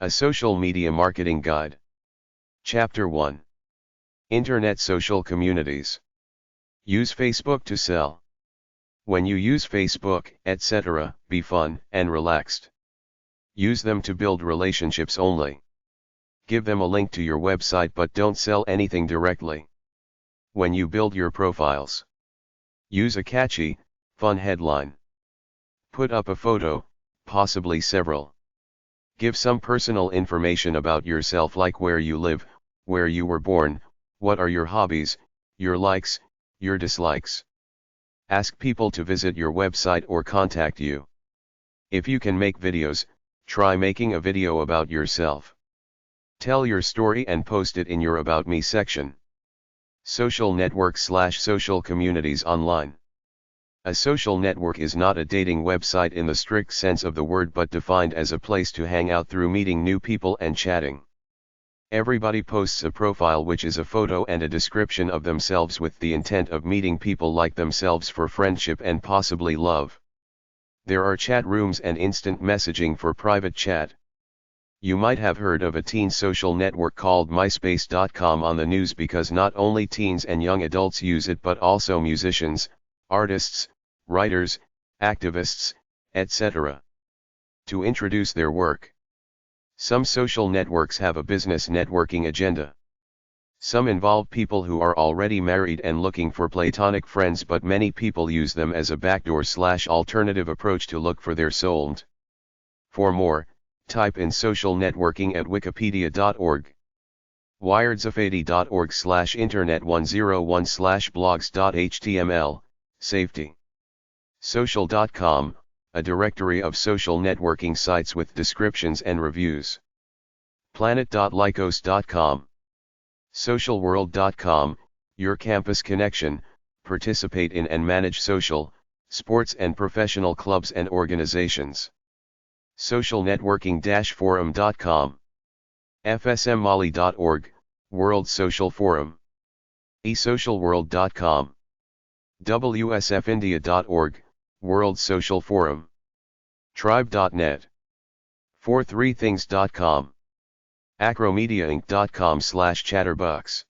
A Social Media Marketing Guide. Chapter 1. Internet Social Communities. Use Facebook to sell. When you use Facebook, etc., be fun and relaxed. Use them to build relationships only. Give them a link to your website but don't sell anything directly. When you build your profiles, use a catchy, fun headline. Put up a photo, possibly several. Give some personal information about yourself like where you live, where you were born, what are your hobbies, your likes, your dislikes. Ask people to visit your website or contact you. If you can make videos, try making a video about yourself. Tell your story and post it in your About Me section. Social networks/social communities online. A social network is not a dating website in the strict sense of the word but defined as a place to hang out through meeting new people and chatting. Everybody posts a profile which is a photo and a description of themselves with the intent of meeting people like themselves for friendship and possibly love. There are chat rooms and instant messaging for private chat. You might have heard of a teen social network called MySpace.com on the news because not only teens and young adults use it but also musicians, artists, writers, activists, etc. to introduce their work. Some social networks have a business networking agenda. Some involve people who are already married and looking for platonic friends, but many people use them as a backdoor/alternative approach to look for their soulmate. For more, type in social networking at wikipedia.org. wiredshafady.org/internet101/blogs.html, safety. Social.com, a directory of social networking sites with descriptions and reviews. Planet.lycos.com. Socialworld.com, your campus connection, participate in and manage social, sports and professional clubs and organizations. Socialnetworking-forum.com. fsmmali.org, World Social Forum. esocialworld.com. wsfindia.org, World Social Forum. Tribe.net. 43things.com. acromediainc.com/chatterbox.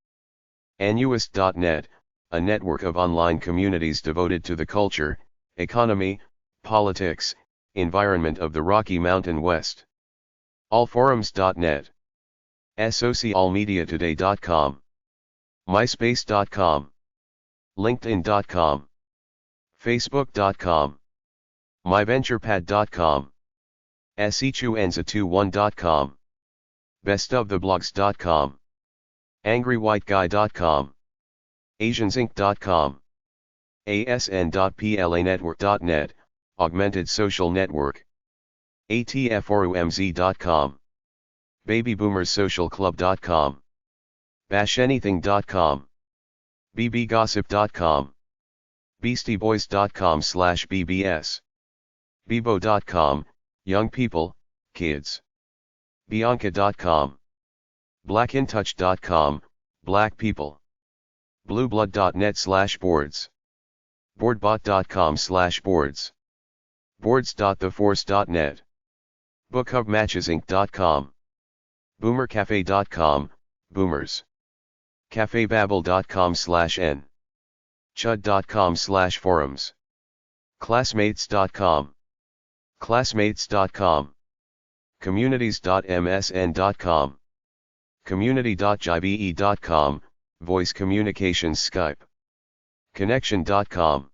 Anuist.net, a network of online communities devoted to the culture, economy, politics, environment of the Rocky Mountain West. Allforums.net. socialmediatoday.com. myspace.com. linkedin.com. facebook.com. myventurepad.com. sechuenza21.com. bestoftheblogs.com. angrywhiteguy.com. asiansinc.com. asn.planetwork.net, augmented social network. atforumz.com. babyboomersocialclub.com. bashanything.com. bbgossip.com. beastieboys.com/bbs. bebo.com, young people, kids. bianca.com. blackintouch.com, black people. blueblood.net/boards. boardbot.com/boards. boards.theforce.net. bookhubmatchesinc.com. boomercafe.com, boomers. cafebabble.com/n. chud.com/forums. classmates.com. classmates.com. communities.msn.com. community.jbe.com, voice communications Skype. connection.com.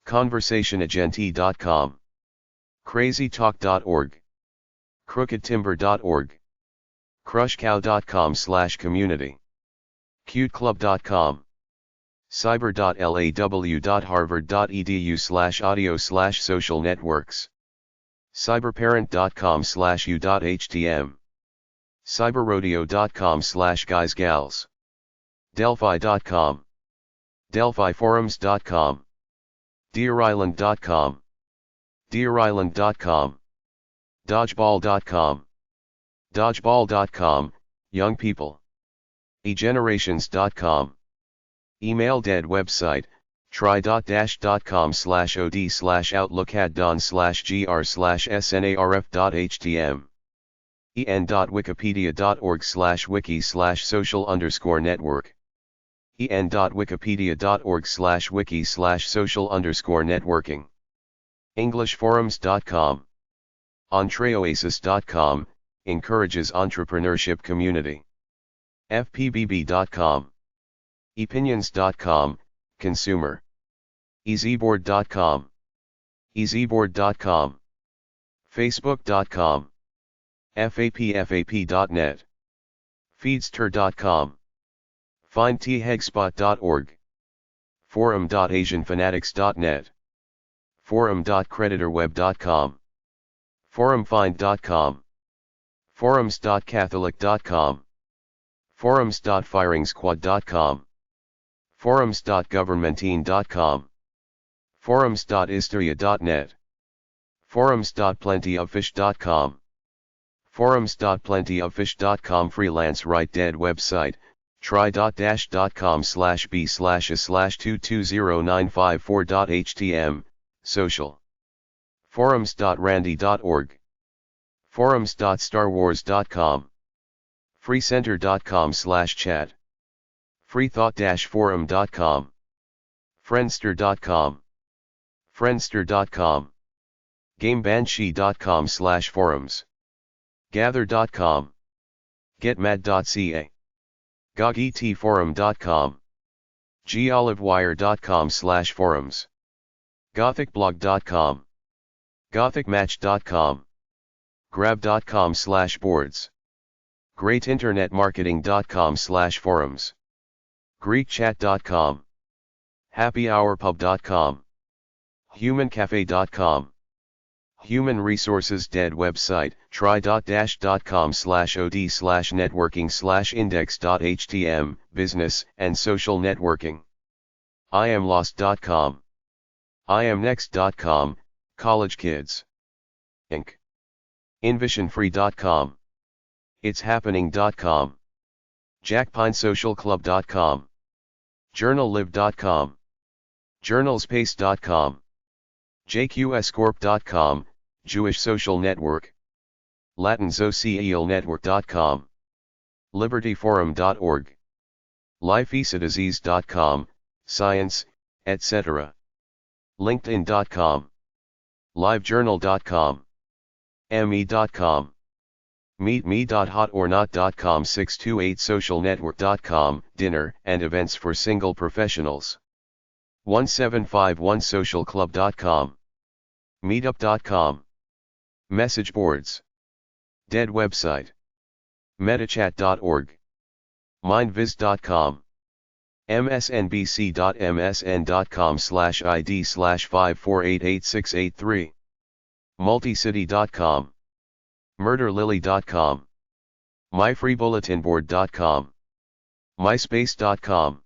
conversationagenti.com. crazytalk.org. crookedtimber.org. crushcow.com/community. cuteclub.com. cyber.law.harvard.edu/audio/social networks. cyberparent.com/u.htm. cyberrodeo.com/guysgals. delphi.com. delphiforums.com. deerisland.com. deerisland.com. dodgeball.com. dodgeball.com, young people. egenerations.com. Email dead website, try.dash.com/od/outlookaddan/gr/snarf.htm. en.wikipedia.org/wiki/social_network. en.wikipedia.org/wiki/social_networking. Englishforums.com. Entreoasis.com, encourages entrepreneurship community. fpbb.com. Opinions.com, consumer. easyboard.com. easyboard.com. facebook.com. fapfap.net. feedster.com. findthegspot.org. forum.asianfanatics.net. forum.creditorweb.com. forumfind.com. forums.catholic.com. forums.firingsquad.com. forums.governmentine.com. forums.isteria.net. forums.plentyoffish.com. forums.plentyoffish.com. Freelance write dead website, try.-com/b/a/220954.htm, social. forums.randy.org. forums.starwars.com. freecenter.com/chat. freethought-forum.com. friendster.com. friendster.com. gamebanshee.com/forums. gather.com. getmad.ca. gogitforum.com. golivewire.com/forums. gothicblog.com. gothicmatch.com. grab.com/boards. greatinternetmarketing.com/forums. greekchat.com. happyhourpub.com. humancafe.com. Human Resources Dead website, try.-com/od/networking/index.htm, business and social networking. iamlost.com. iamnext.com, college kids. Inc. invisionfree.com. itshappening.com. jackpinesocialclub.com. journallive.com. journalspace.com. jqscorp.com, Jewish Social Network. latinsocialnetwork.com. libertyforum.org. lifeisadisease.com, science, etc. linkedin.com. livejournal.com. me.com. meetme.hotornot.com. 628socialnetwork.com, dinner and events for single professionals. 1751socialclub.com. meetup.com. message boards. Dead website. metachat.org. mindviz.com. msnbc.msn.com/id/5488683. multicity.com. murderlily.com. myfreebulletinboard.com. myspace.com.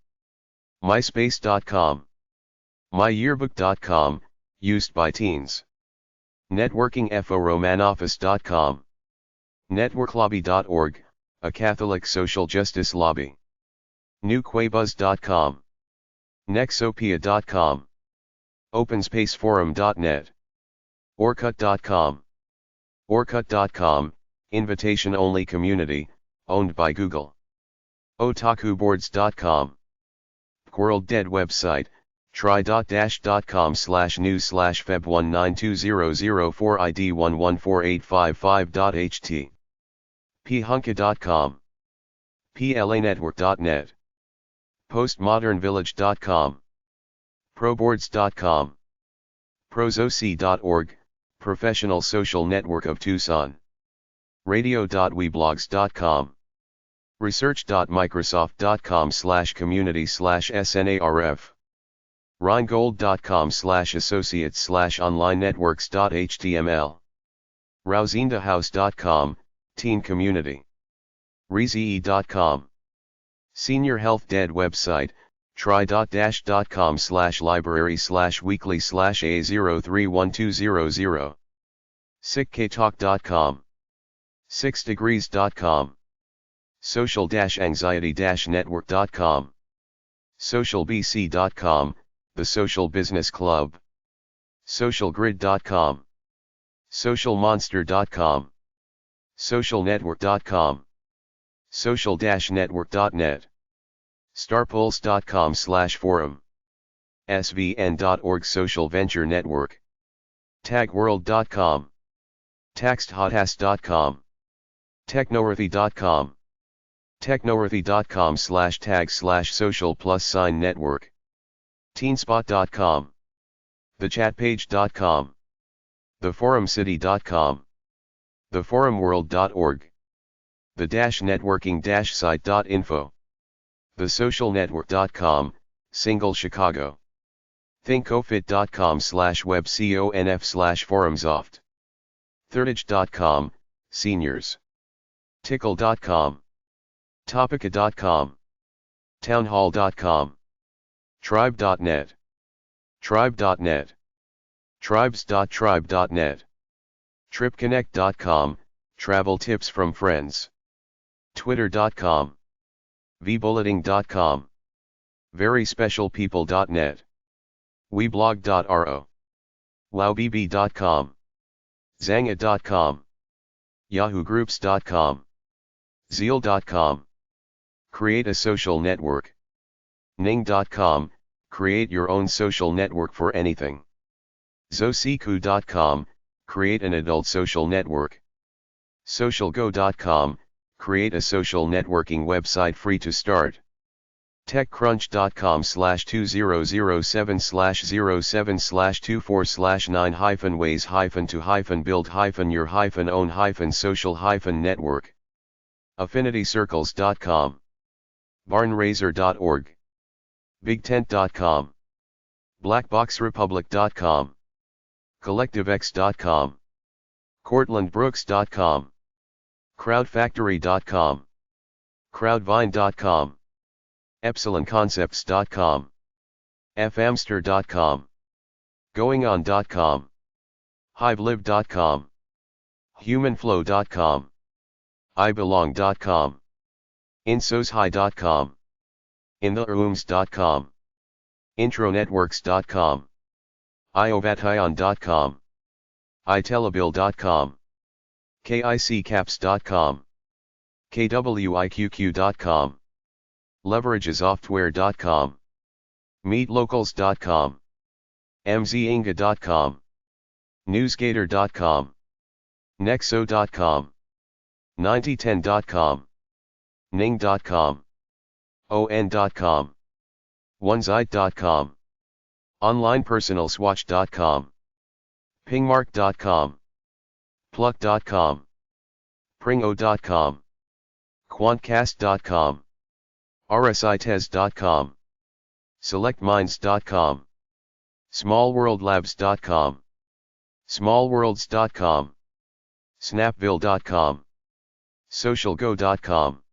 myspace.com. myyearbook.com, used by teens. networkingforomanoffis.com. networklobby.org, a Catholic social justice lobby. newquabuzz.com. nexopia.com. openspaceforum.net. orkut.com. orkut.com, invitation-only community, owned by Google. otakuboards.com. World Dead website, try.-com/news/feb192004 ID 114855.ht. phunka.com. planetwork.net. postmodernvillage.com. proboards.com. prosoc.org, professional social network of Tucson. radio.weblogs.com. research.microsoft.com/community/snarf. rheingold.com/associates/online-networks.html. rousindahouse.com, teen community. rezee.com. Senior Health Dead website, try.-com/library/weekly/a031200. sickktalk.com. 6degrees.com. social-anxiety-network.com. socialbc.com, the Social Business Club. socialgrid.com. socialmonster.com. socialnetwork.com, social-network.net, starpulse.com/forum, svn.org Social Venture Network, tagworld.com, taxedhotass.com, technoworthy.com, technoworthy.com/tag/social+network, teenspot.com, thechatpage.com, theforumcity.com, theforumworld.org, the-networking-site.info, thesocialnetwork.com, single Chicago, thinkofit.com/webconf/forumsoft, thirdage.com, seniors, tickle.com, topica.com, townhall.com, tribe.net, tribe.net, tribes.tribe.net, tripconnect.com, travel tips from friends, twitter.com, vbulleting.com, veryspecialpeople.net, weblog.ro, wowbb.com, zanga.com, yahoogroups.com, zeal.com, create a social network, ning.com, create your own social network for anything, zosiku.com, create an adult social network, socialgo.com, create a social networking website free to start, techcrunch.com/2007/07/24/9-ways-to-build-your-own social-network, affinitycircles.com, barnraiser.org, bigtent.com, blackboxrepublic.com, collectivex.com, cortlandbrooks.com, crowdfactory.com, crowdvine.com, epsilonconcepts.com, fmster.com, goingon.com, hivelib.com, humanflow.com, ibelong.com, insoshigh.com, intherooms.com, intronetworks.com, iovation.com, itelabill.com, kiccaps.com, kwiqq.com, leveragesoftware.com, meetlocals.com, mzinga.com, newsgator.com, nexo.com, 9010.com, ning.com, on.com, onezite.com, onlinepersonalswatch.com, pingmark.com, pluck.com, pringo.com, quantcast.com, rsites.com, selectminds.com, smallworldlabs.com, smallworlds.com, snapville.com, socialgo.com,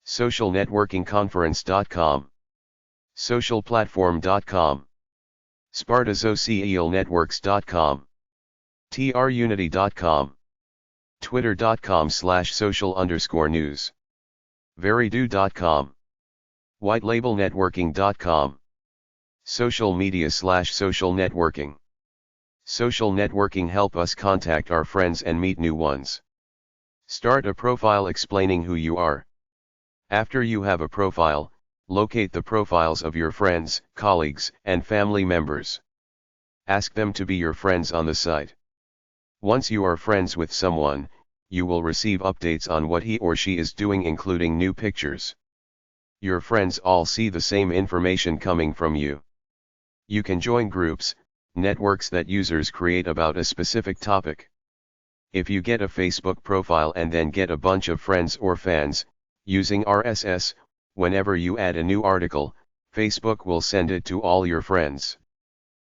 socialnetworkingconference.com, socialplatform.com, spartasocialnetworks.com, trunity.com, twitter.com/social_news, verydo.com, whitelabelnetworking.com, social media/social networking. Social networking help us contact our friends and meet new ones. Start a profile explaining who you are. After you have a profile, locate the profiles of your friends, colleagues, and family members. Ask them to be your friends on the site. Once you are friends with someone, you will receive updates on what he or she is doing, including new pictures. Your friends all see the same information coming from you. You can join groups, networks that users create about a specific topic. If you get a Facebook profile and then get a bunch of friends or fans, using RSS, whenever you add a new article, Facebook will send it to all your friends.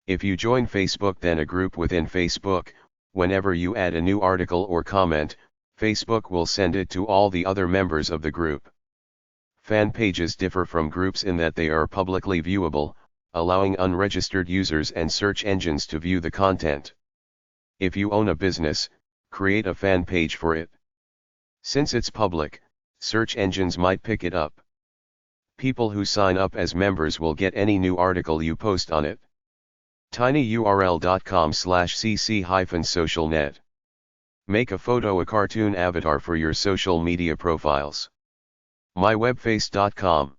If you join Facebook then a group within Facebook, whenever you add a new article or comment, Facebook will send it to all the other members of the group. Fan pages differ from groups in that they are publicly viewable, allowing unregistered users and search engines to view the content. If you own a business, create a fan page for it. Since it's public, search engines might pick it up. People who sign up as members will get any new article you post on it. tinyurl.com/cc-socialnet. Make a photo, a cartoon avatar for your social media profiles. mywebface.com,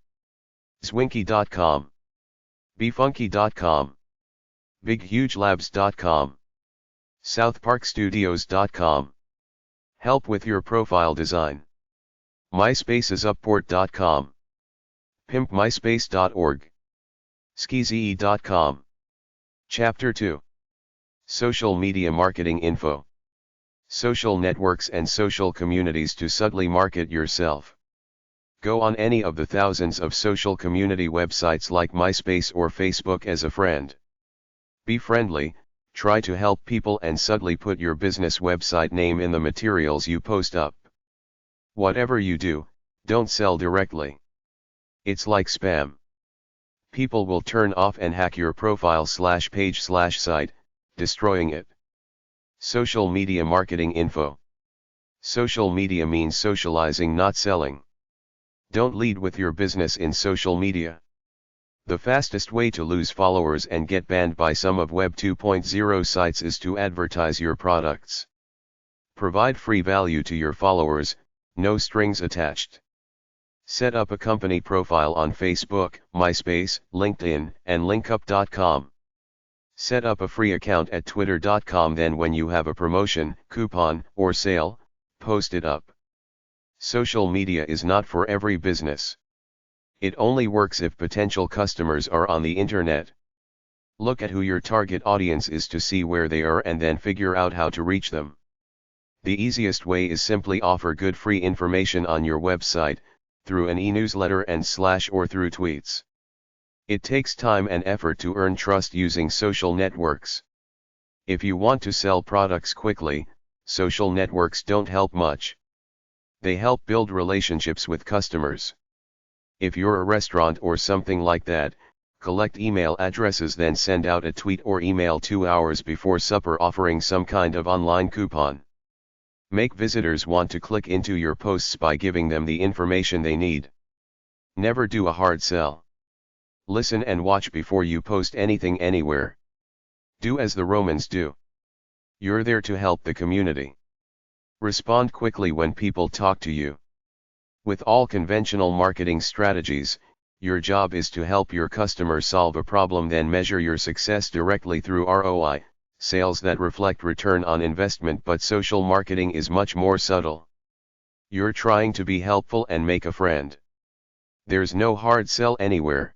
zwinky.com, befunky.com, bighugelabs.com, southparkstudios.com. Help with your profile design. myspacesupport.com, pimpmyspace.org, skizee.com. Chapter 2. Social Media Marketing Info. Social networks and social communities to subtly market yourself. Go on any of the thousands of social community websites like MySpace or Facebook as a friend. Be friendly, try to help people and subtly put your business website name in the materials you post up. Whatever you do, don't sell directly. It's like spam. People will turn off and hack your profile/page/site, destroying it. Social Media Marketing Info. Social media means socializing, not selling. Don't lead with your business in social media. The fastest way to lose followers and get banned by some of Web 2.0 sites is to advertise your products. Provide free value to your followers, no strings attached. Set up a company profile on Facebook, MySpace, LinkedIn, and linkup.com. Set up a free account at twitter.com, then when you have a promotion, coupon, or sale, post it up. Social media is not for every business. It only works if potential customers are on the internet. Look at who your target audience is to see where they are and then figure out how to reach them. The easiest way is simply offer good free information on your website, through an e-newsletter or through tweets. It takes time and effort to earn trust using social networks. If you want to sell products quickly, social networks don't help much. They help build relationships with customers. If you're a restaurant or something like that, collect email addresses, then send out a tweet or email 2 hours before supper offering some kind of online coupon. Make visitors want to click into your posts by giving them the information they need. Never do a hard sell. Listen and watch before you post anything anywhere. Do as the Romans do. You're there to help the community. Respond quickly when people talk to you. With all conventional marketing strategies, your job is to help your customer solve a problem, then measure your success directly through ROI, sales that reflect return on investment. But social marketing is much more subtle. You're trying to be helpful and make a friend. There's no hard sell anywhere.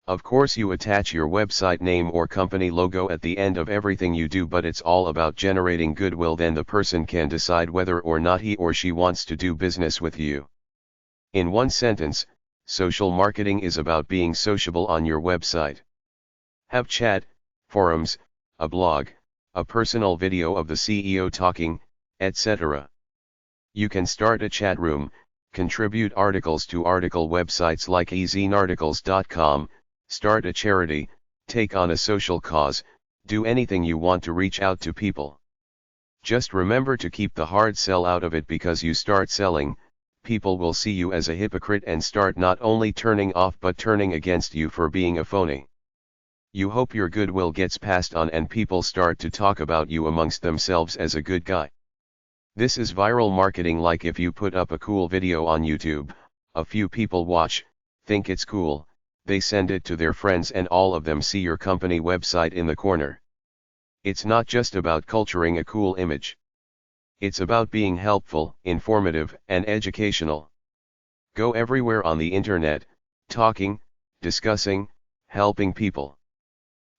Of course you attach your website name or company logo at the end of everything you do, but it's all about generating goodwill, then the person can decide whether or not he or she wants to do business with you. In one sentence, social marketing is about being sociable on your website. Have chat, forums, a blog, a personal video of the CEO talking, etc. You can start a chat room, contribute articles to article websites like ezinarticles.com, start a charity, take on a social cause, do anything you want to reach out to people. Just remember to keep the hard sell out of it, because you start selling, people will see you as a hypocrite and start not only turning off but turning against you for being a phony. You hope your goodwill gets passed on and people start to talk about you amongst themselves as a good guy. This is viral marketing. Like if you put up a cool video on YouTube, a few people watch, think it's cool, they send it to their friends and all of them see your company website in the corner. It's not just about culturing a cool image. It's about being helpful, informative, and educational. Go everywhere on the internet, talking, discussing, helping people.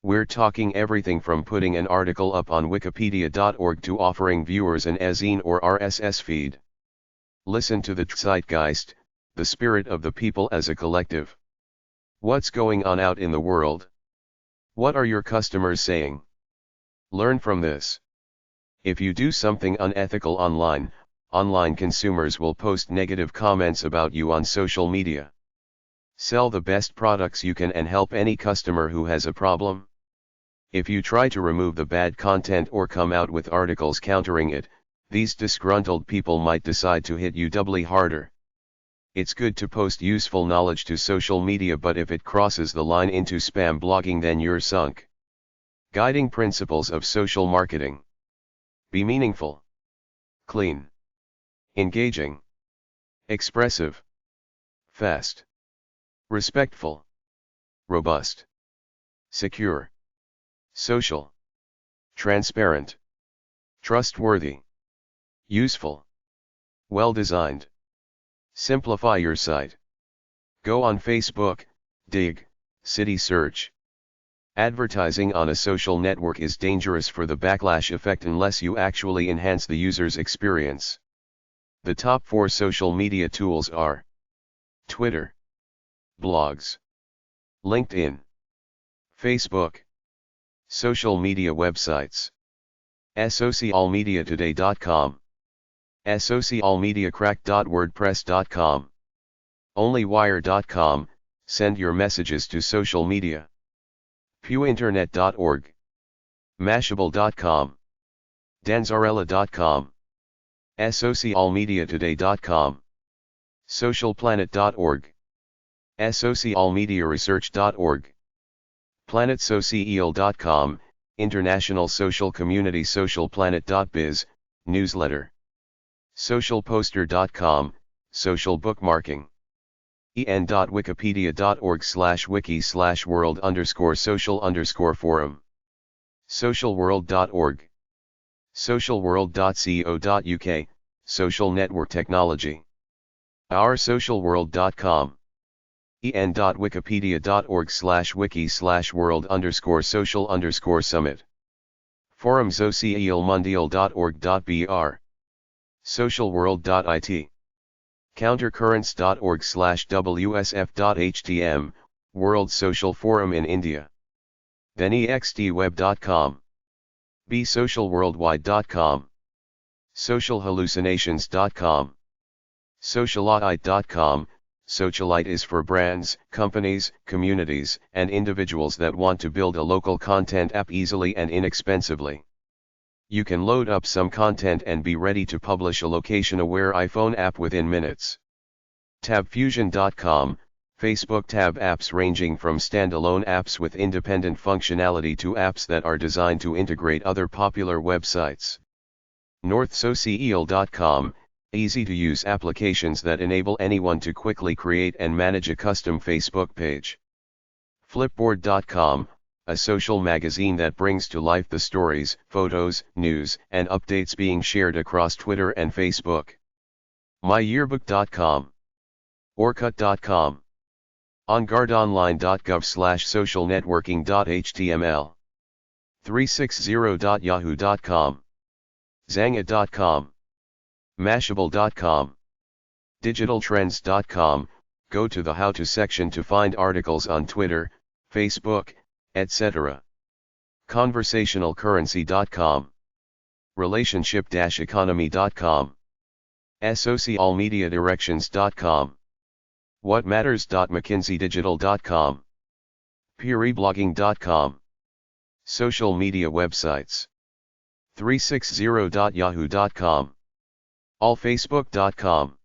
We're talking everything from putting an article up on wikipedia.org to offering viewers an e-zine or RSS feed. Listen to the zeitgeist, the spirit of the people as a collective. What's going on out in the world? What are your customers saying? Learn from this. If you do something unethical online, online consumers will post negative comments about you on social media. Sell the best products you can and help any customer who has a problem. If you try to remove the bad content or come out with articles countering it, these disgruntled people might decide to hit you doubly harder. It's good to post useful knowledge to social media, but if it crosses the line into spam blogging, then you're sunk. Guiding principles of social marketing. Be meaningful. clean, engaging, expressive, fast, respectful, robust, secure, social, transparent, trustworthy, useful, well-designed. Simplify your site. Go on Facebook, dig, city search. Advertising on a social network is dangerous for the backlash effect unless you actually enhance the user's experience. The top 4 social media tools are Twitter, blogs, LinkedIn, Facebook, social media websites, socialmediatoday.com, socialmediacrack.wordpress.com, onlywire.com, send your messages to social media, pewinternet.org, mashable.com, danzarella.com, socialmediatoday.com, socialplanet.org, socialmediaresearch.org, planetsocial.com, International Social Community socialplanet.biz, newsletter, socialposter.com, social bookmarking, en.wikipedia.org/wiki/world_social_forum, socialworld.org, socialworld.co.uk, social network technology, oursocialworld.com, en.wikipedia.org/wiki/world_social_summit, forumsocialmundial.org.br, socialworld.it, countercurrents.org/wsf.htm, World Social Forum in India, thenextweb.com, besocialworldwide.com, socialhallucinations.com, socialite.com. Socialite is for brands, companies, communities, and individuals that want to build a local content app easily and inexpensively. You can load up some content and be ready to publish a location-aware iPhone app within minutes. Tabfusion.com, Facebook tab apps ranging from standalone apps with independent functionality to apps that are designed to integrate other popular websites. NorthSocial.com, easy-to-use applications that enable anyone to quickly create and manage a custom Facebook page. Flipboard.com, a social magazine that brings to life the stories, photos, news, and updates being shared across Twitter and Facebook. MyYearbook.com, Orkut.com, OnGuardOnline.gov/socialnetworking.html, 360.yahoo.com, Zanga.com, Mashable.com, DigitalTrends.com, go to the How To section to find articles on Twitter, Facebook, etc. ConversationalCurrency.com, Relationship-economy.com, socialmediadirections.com, WhatMatters.mckinseydigital.com, peereblogging.com, social media websites, 360.yahoo.com, allfacebook.com,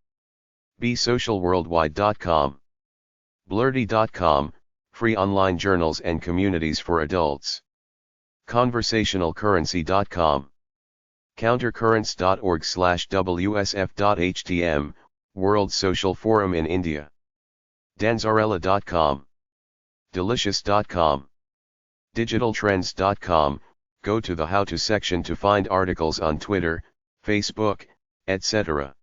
besocialworldwide.com, blurdy.com, free online journals and communities for adults, conversationalcurrency.com, countercurrents.org/wsf.htm, World Social Forum in India, danzarella.com, delicious.com, digitaltrends.com, go to the How To section to find articles on Twitter, Facebook, etc.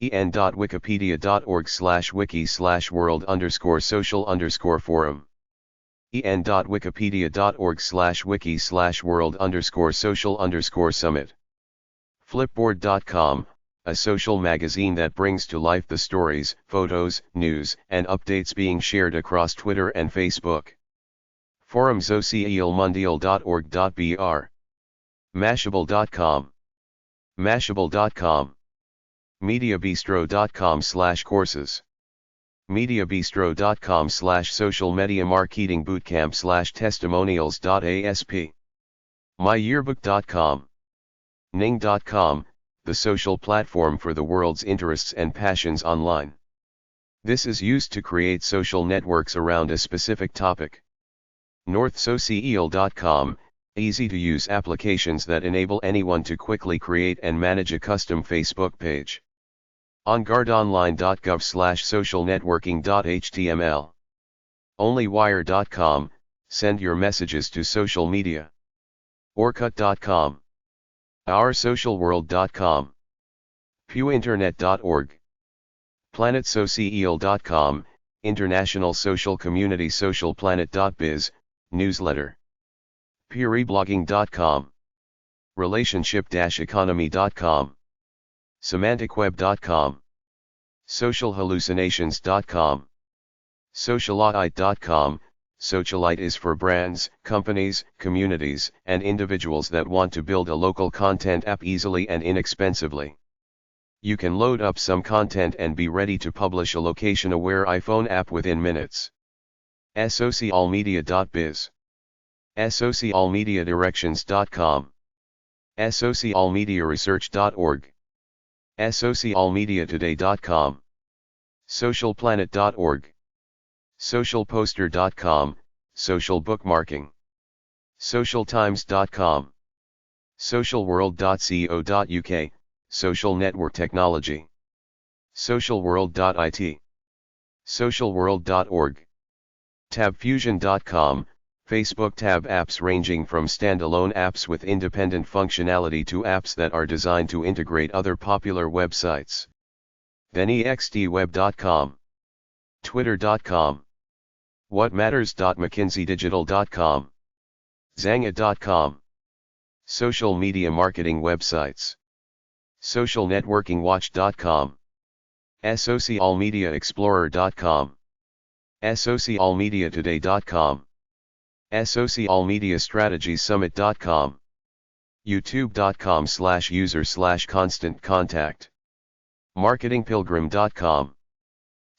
en.wikipedia.org/wiki/world_social_forum, en.wikipedia.org/wiki/world_social_summit, Flipboard.com, a social magazine that brings to life the stories, photos, news, and updates being shared across Twitter and Facebook. forumsocialmundial.org.br, mashable.com, mashable.com, mediabistro.com/courses, mediabistro.com/social media marketing bootcamp/testimonials.asp, myyearbook.com, ning.com, the social platform for the world's interests and passions online. This is used to create social networks around a specific topic. NorthSocial.com, Easy-to-use applications that enable anyone to quickly create and manage a custom Facebook page. onguardonline.gov/socialnetworking.html. onlywire.com, send your messages to social media. orkut.com. oursocialworld.com. pewinternet.org. planetsocial.com, international social community. socialplanet.biz, newsletter. peereblogging.com. relationship-economy.com. semanticweb.com. socialhallucinations.com. socialite.com. Socialite is for brands, companies, communities, and individuals that want to build a local content app easily and inexpensively. You can load up some content and be ready to publish a location-aware iPhone app within minutes. socialmedia.biz. socialmediadirections.com. socialmediaresearch.org. socialmediatoday.com. socialplanet.org. socialposter.com, social bookmarking. socialtimes.com. socialworld.co.uk, social network technology. socialworld.it. socialworld.org. tabfusion.com, Facebook tab apps ranging from standalone apps with independent functionality to apps that are designed to integrate other popular websites. thenextweb.com. twitter.com. whatmatters.mckinseydigital.com. zanga.com. Social media marketing websites. socialnetworkingwatch.com. socialmediaexplorer.com. socialmediatoday.com. socialmediastrategysummit.com. youtube.com/user/constant contact. marketingpilgrim.com.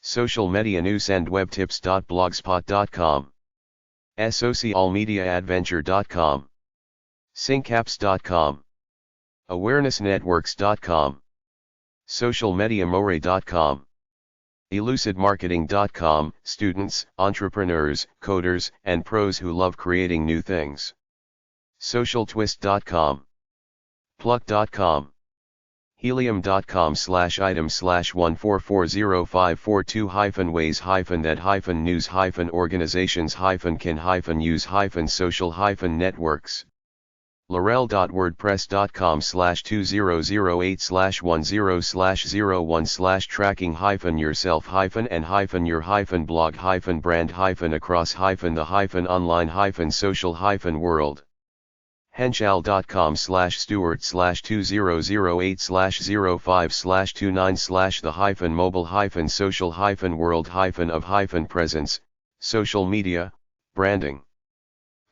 Social media news and webtips.blogspot.com. socialmediaadventure.com. syncapps.com. awarenessnetworks.com. socialmediamore.com. elucidmarketing.com, students, entrepreneurs, coders, and pros who love creating new things. socialtwist.com. pluck.com. helium.com/items/1440542-ways-organizations-can-use-social-networks. lorel.wordpress.com/2008/1-0/tracking-yourself-and-your-the-online-social-world. henschel.com/stewart/2008/05/29/the-mobile-social-world-of-presence, social media, branding.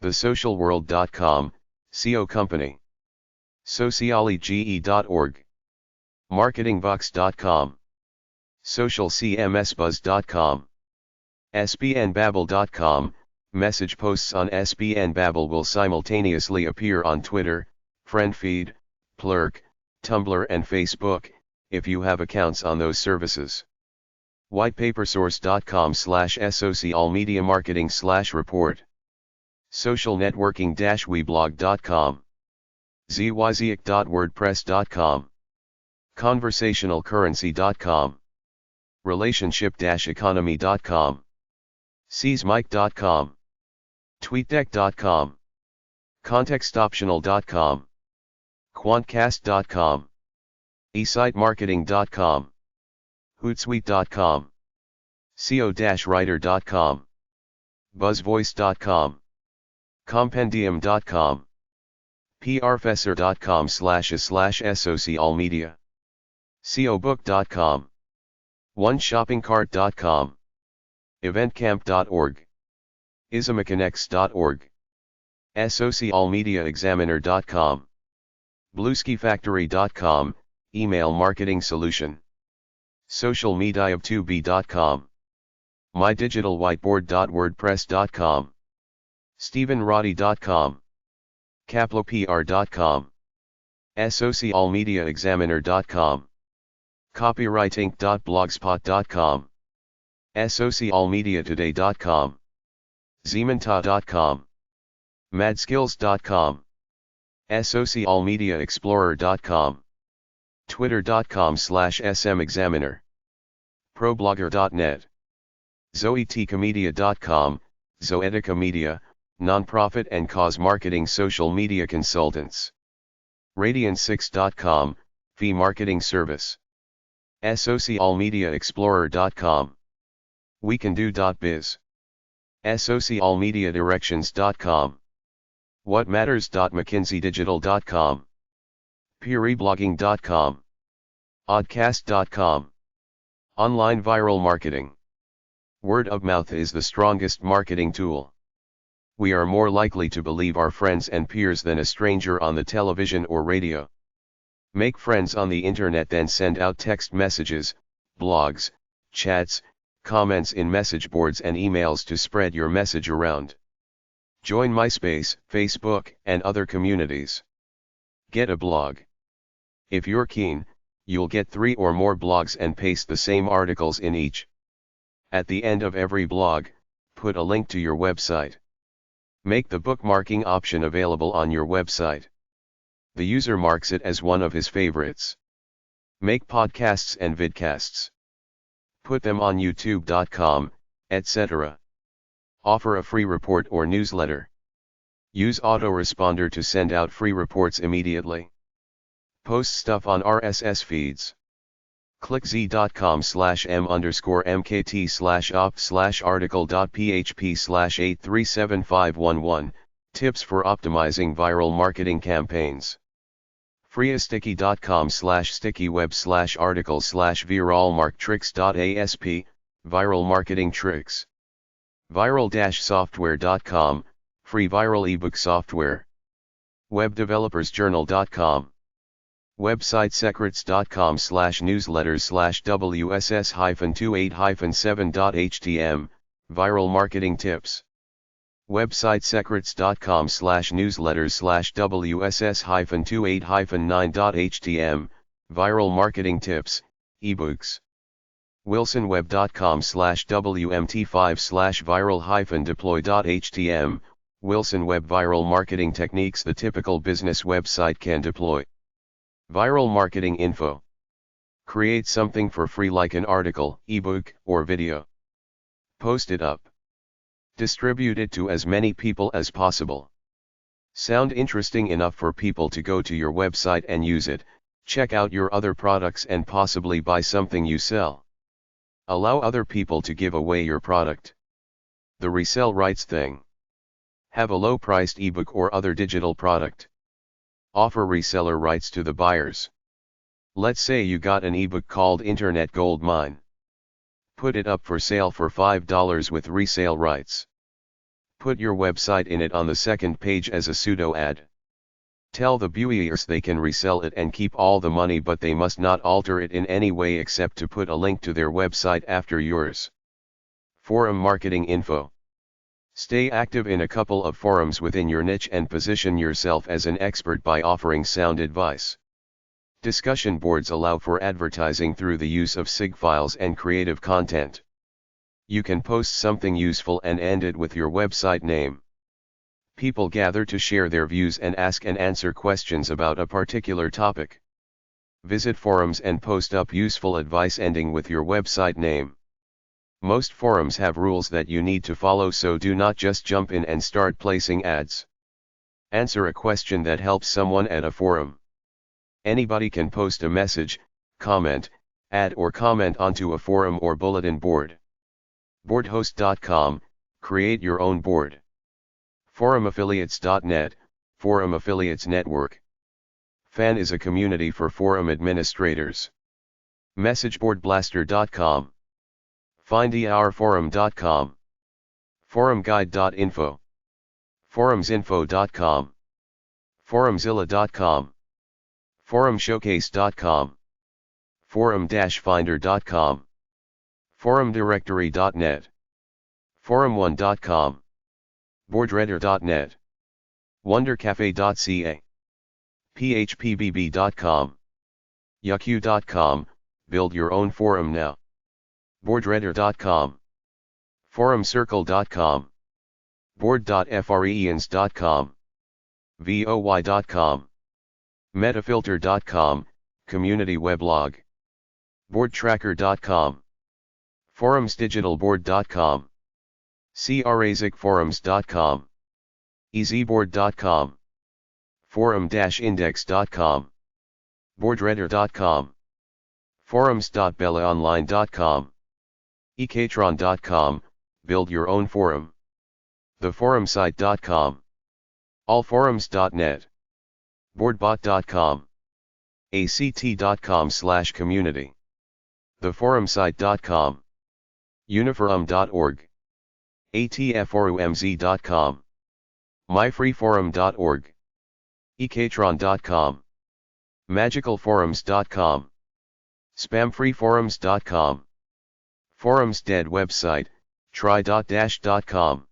thesocialworld.com, SEO company. sociology.org. marketingbox.com. socialcmsbuzz.com. sbnbabble.com. Message posts on SBN Babel will simultaneously appear on Twitter, FriendFeed, Plurk, Tumblr and Facebook, if you have accounts on those services. whitepapersource.com/socialmediamarketing/report. socialnetworking-weblog.com. zyziak.wordpress.com. conversationalcurrency.com. relationship-economy.com. seesmike.com. tweetdeck.com. contextoptional.com. quantcast.com. esitemarketing.com. hootsuite.com. co-writer.com. buzzvoice.com. compendium.com. prfessor.com/socialmedia. cobook.com. oneshoppingcart.com. eventcamp.org. ismaconnects.org. socialmediaexaminer.com. blueskifactory.com, email marketing solution. socialmediaub2b.com. mydigitalwhiteboard.wordpress.com. stephenroddy.com. caplopr.com. socialmediaexaminer.com. copywriting.blogspot.com. socialmediatoday.com. zementa.com. madskills.com, socialmediaexplorer.com, twitter.com/smexaminer, problogger.net, zoeticmedia.com, Zoetica Media, nonprofit and cause marketing social media consultants, radian6.com, fee marketing service, socialmediaexplorer.com, wecando.biz, socialmediadirections.com, whatmatters.mckinseydigital.com, peereblogging.com, oddcast.com, online viral marketing. Word of mouth is the strongest marketing tool. We are more likely to believe our friends and peers than a stranger on the television or radio. Make friends on the internet, then send out text messages, blogs, chats, comments in message boards and emails to spread your message around. Join MySpace, Facebook, and other communities. Get a blog. If you're keen, you'll get 3 or more blogs and paste the same articles in each. At the end of every blog, put a link to your website. Make the bookmarking option available on your website. The user marks it as one of his favorites. Make podcasts and vidcasts. Put them on youtube.com, etc. Offer a free report or newsletter. Use autoresponder to send out free reports immediately. Post stuff on RSS feeds. Click z.com/m_mkt/op/article.php/837511, tips for optimizing viral marketing campaigns. freeastickyweb/article/viralmarktricks.asp, viral marketing tricks. viral-software.com, free viral ebook software. webdevelopersjournal.com. websitesecrets.com/newsletters/wss-28-7.htm, viral marketing tips. websitesecrets.com/newsletters/wss-28-9.htm, viral marketing tips, ebooks. wilsonweb.com/wmt5/viral-deploy.htm, Wilson Web viral marketing techniques the typical business website can deploy. Viral marketing info. Create something for free like an article, ebook, or video. Post it up. Distribute it to as many people as possible. Sound interesting enough for people to go to your website and use it, check out your other products and possibly buy something you sell. Allow other people to give away your product. The resell rights thing. Have a low-priced ebook or other digital product. Offer reseller rights to the buyers. Let's say you got an ebook called Internet Gold Mine. Put it up for sale for $5 with resale rights. Put your website in it on the second page as a pseudo ad. Tell the viewers they can resell it and keep all the money, but they must not alter it in any way except to put a link to their website after yours. Forum marketing info. Stay active in a couple of forums within your niche and position yourself as an expert by offering sound advice. Discussion boards allow for advertising through the use of SIG files and creative content. You can post something useful and end it with your website name. People gather to share their views and ask and answer questions about a particular topic. Visit forums and post up useful advice ending with your website name. Most forums have rules that you need to follow, so do not just jump in and start placing ads. Answer a question that helps someone at a forum. Anybody can post a message, comment, add or comment onto a forum or bulletin board. Boardhost.com, create your own board. Forumaffiliates.net, Forum Affiliates Network. Fan is a community for forum administrators. MessageBoardBlaster.com. FindEourForum.com. ForumGuide.info. ForumsInfo.com. ForumZilla.com. ForumShowcase.com. Forum-Finder.com. ForumDirectory.net. Forum1.com. BoardRedder.net. WonderCafe.ca. PHPBB.com. Yahoo.com, build your own forum now. BoardRedder.com. ForumCircle.com. board.freeans.com, voy.com, metafilter.com, community weblog, boardtracker.com, forumsdigitalboard.com, crazicforums.com, easyboard.com, forum-index.com, boardredder.com, forums.bellaonline.com, ecatron.com, build your own forum, theforumsite.com, allforums.net, boardbot.com, act.com/community, theforumsite.com, uniforum.org, atforumz.com, myfreeforum.org, ecatron.com, magicalforums.com, spamfreeforums.com, forums dead website, try.dash.com,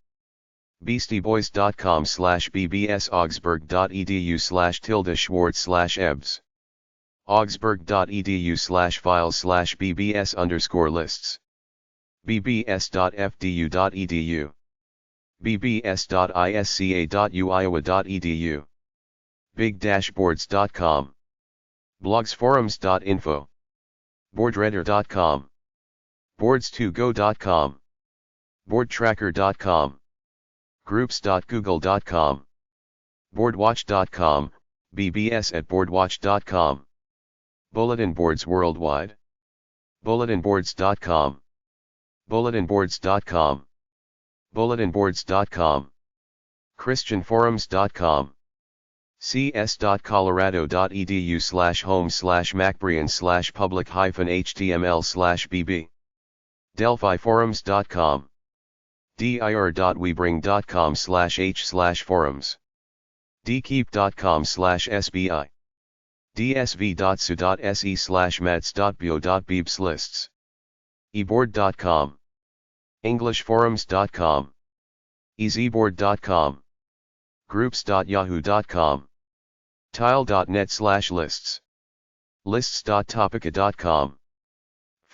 beastieboys.com/bbsaugsburg.edu/tilde-schwartz/ebs, augsburg.edu/files/bbs_lists, bbs.fdu.edu, bbs.isca.uiowa.edu, big-boards.com, blogsforums.info, boardredder.com, boards2go.com, boardtracker.com, groups.google.com, boardwatch.com, bbs@boardwatch.com, bulletin boards worldwide, bulletinboards.com, bulletinboards.com, bulletinboards.com, christianforums.com, cs.colorado.edu/home/macbrian/public-html/bb, delphiforums.com, dir.webring.com/h/forums, dkeep.com/sbi, dsv.su.se/mats.bo.beeps eboard.com, englishforums.com, easyboard.com, groups.yahoo.com, tile.net/lists, lists.topica.com,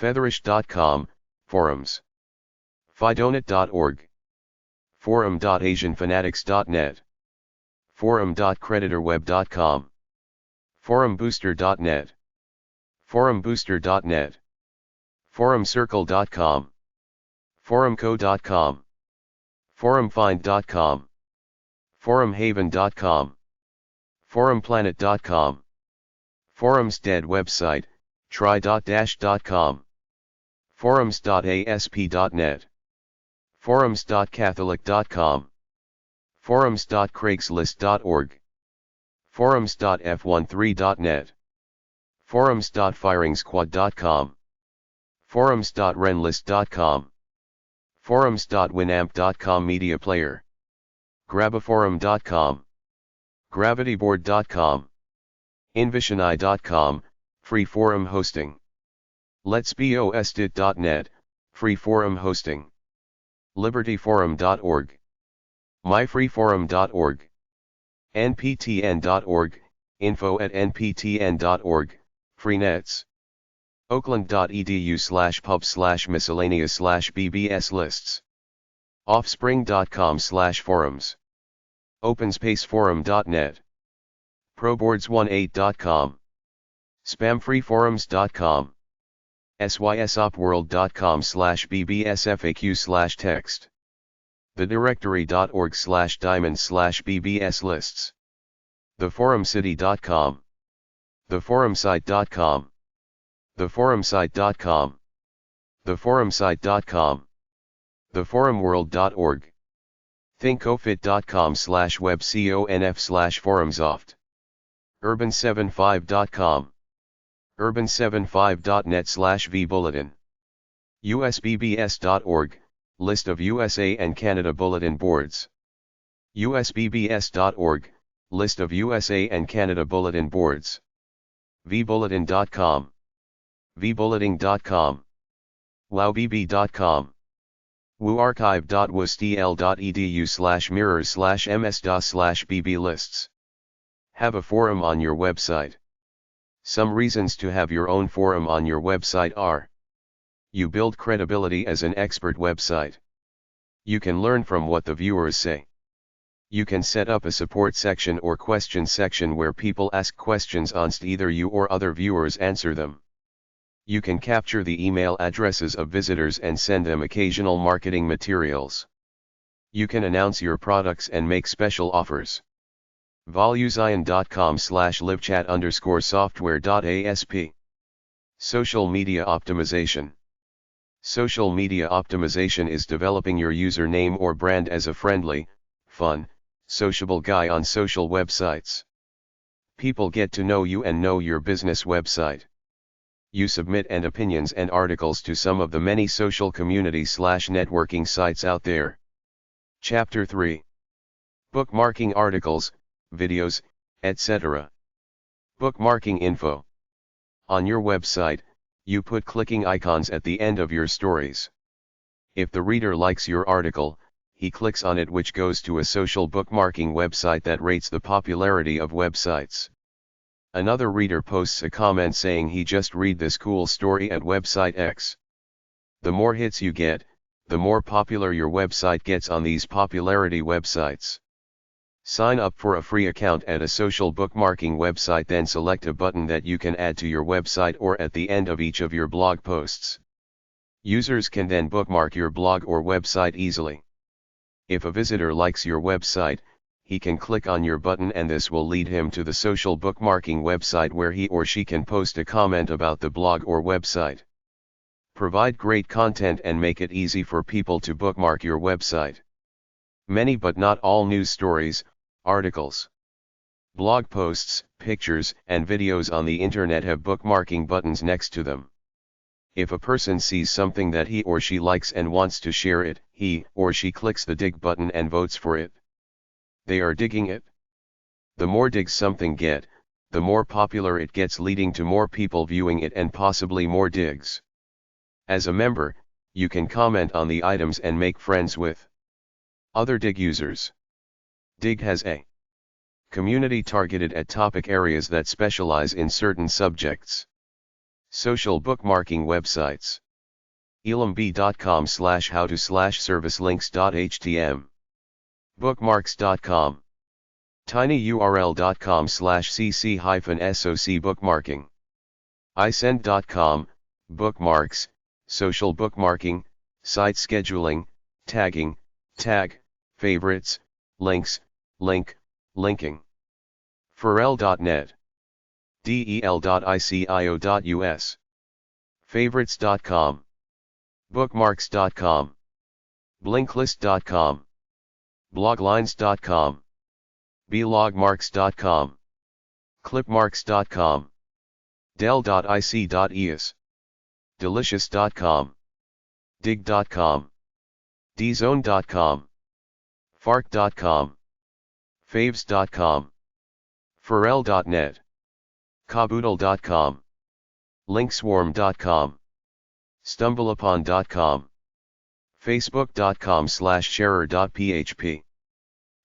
featherish.com, forums, fidonet.org, forum.asianfanatics.net, forum.creditorweb.com, forumbooster.net, forumbooster.net, forumcircle.com, forumco.com, forumfind.com, forumhaven.com, forumplanet.com, forums dead website, try.dash.com, forums.asp.net, forums.catholic.com, forums.craigslist.org, forums.f13.net, forums.firingsquad.com, forums.renlist.com, forums.winamp.com media player, grabaforum.com, gravityboard.com, invisionai.com, free forum hosting, letsbostit.net, free forum hosting, libertyforum.org, myfreeforum.org, nptn.org, info@nptn.org, freenets, oakland.edu/pub/miscellaneous/bbs lists, offspring.com/forums, openspaceforum.net, proboards18.com, spamfreeforums.com, sysopworld.com/bbsfaq/text, thedirectory.org/diamond/bbs lists, theforumcity.com, theforumsite.com, theforumsite.com, theforumsite.com, theforumworld.org, thinkofit.com/webconf/forumsoft, urban75.com, urban75.net/vbulletin, usbbs.org, list of USA and Canada bulletin boards, usbbs.org, list of USA and Canada bulletin boards, vbulletin.com, vbulleting.com, wowbb.com, wooarchive.wstl.edu/mirrors/ms./bb lists. Have a forum on your website. Some reasons to have your own forum on your website are: you build credibility as an expert website. You can learn from what the viewers say. You can set up a support section or question section where people ask questions and either you or other viewers answer them. You can capture the email addresses of visitors and send them occasional marketing materials. You can announce your products and make special offers. voluzion.com/livechat_software.asp. Social media optimization. Social media optimization is developing your username or brand as a friendly, fun, sociable guy on social websites. People get to know you and know your business website. You submit opinions and articles to some of the many social community/networking sites out there. Chapter 3. Bookmarking articles, videos, etc. Bookmarking info. On your website, you put clicking icons at the end of your stories. If the reader likes your article, he clicks on it, which goes to a social bookmarking website that rates the popularity of websites. Another reader posts a comment saying he just read this cool story at website X. The more hits you get, the more popular your website gets on these popularity websites. Sign up for a free account at a social bookmarking website, then select a button that you can add to your website or at the end of each of your blog posts. Users can then bookmark your blog or website easily. If a visitor likes your website, he can click on your button and this will lead him to the social bookmarking website where he or she can post a comment about the blog or website. Provide great content and make it easy for people to bookmark your website. Many but not all news stories, articles, blog posts, pictures, and videos on the internet have bookmarking buttons next to them. If a person sees something that he or she likes and wants to share it, he or she clicks the dig button and votes for it. They are digging it. The more digs something get, the more popular it gets, leading to more people viewing it and possibly more digs. As a member, you can comment on the items and make friends with other dig users. Dig has a community targeted at topic areas that specialize in certain subjects. Social bookmarking websites. elmb.com/howto/servicelinks.htm. Bookmarks.com. tinyurl.com/cc-soc bookmarking. isend.com, bookmarks, social bookmarking, site scheduling, tagging, tag, favorites, links, link, linking. Pharrell.net. del.icio.us. Favorites.com. Bookmarks.com. Blinklist.com. Bloglines.com. blogmarks.com. Clipmarks.com. del.ic.eus. Delicious.com. dig.com. dzone.com. fark.com. faves.com. Pharrell.net. Caboodle.com. Linkswarm.com. stumbleupon.com. facebook.com/sharer.php.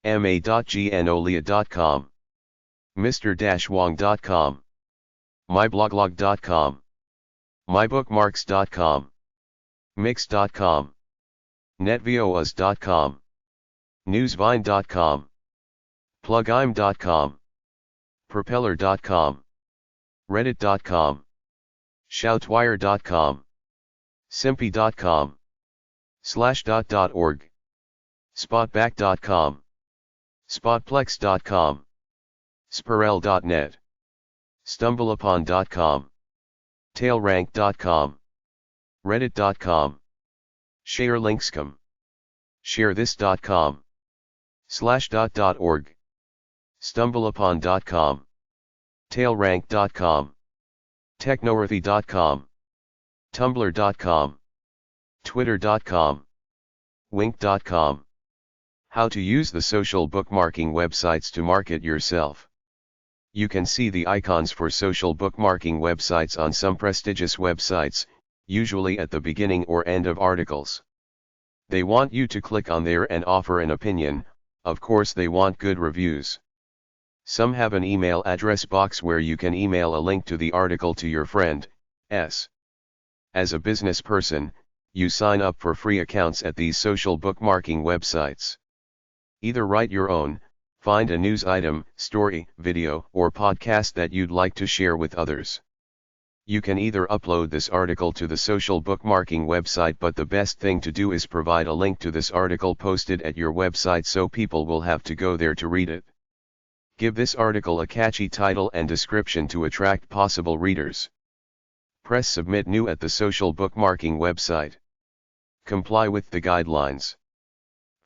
ma.gnolea.com. mr-wong.com. mybloglog.com. mybookmarks.com. mix.com. netviewers.com. newsvine.com. plugime.com. propeller.com. reddit.com. shoutwire.com. simpy.com. slashdot.org. spotback.com. spotplex.com. spirel.net. stumbleupon.com. tailrank.com. reddit.com. sharelinks.com. sharethis.com. slashdot.org. stumbleupon.com. tailrank.com. technoworthy.com. tumblr.com. twitter.com. wink.com. How to use the social bookmarking websites to market yourself. You can see the icons for social bookmarking websites on some prestigious websites, usually at the beginning or end of articles. They want you to click on there and offer an opinion. Of course they want good reviews. Some have an email address box where you can email a link to the article to your friend. As a business person, you sign up for free accounts at these social bookmarking websites. Either write your own, find a news item, story, video, or podcast that you'd like to share with others. You can either upload this article to the social bookmarking website, but the best thing to do is provide a link to this article posted at your website so people will have to go there to read it. Give this article a catchy title and description to attract possible readers. Press Submit New at the social bookmarking website. Comply with the guidelines.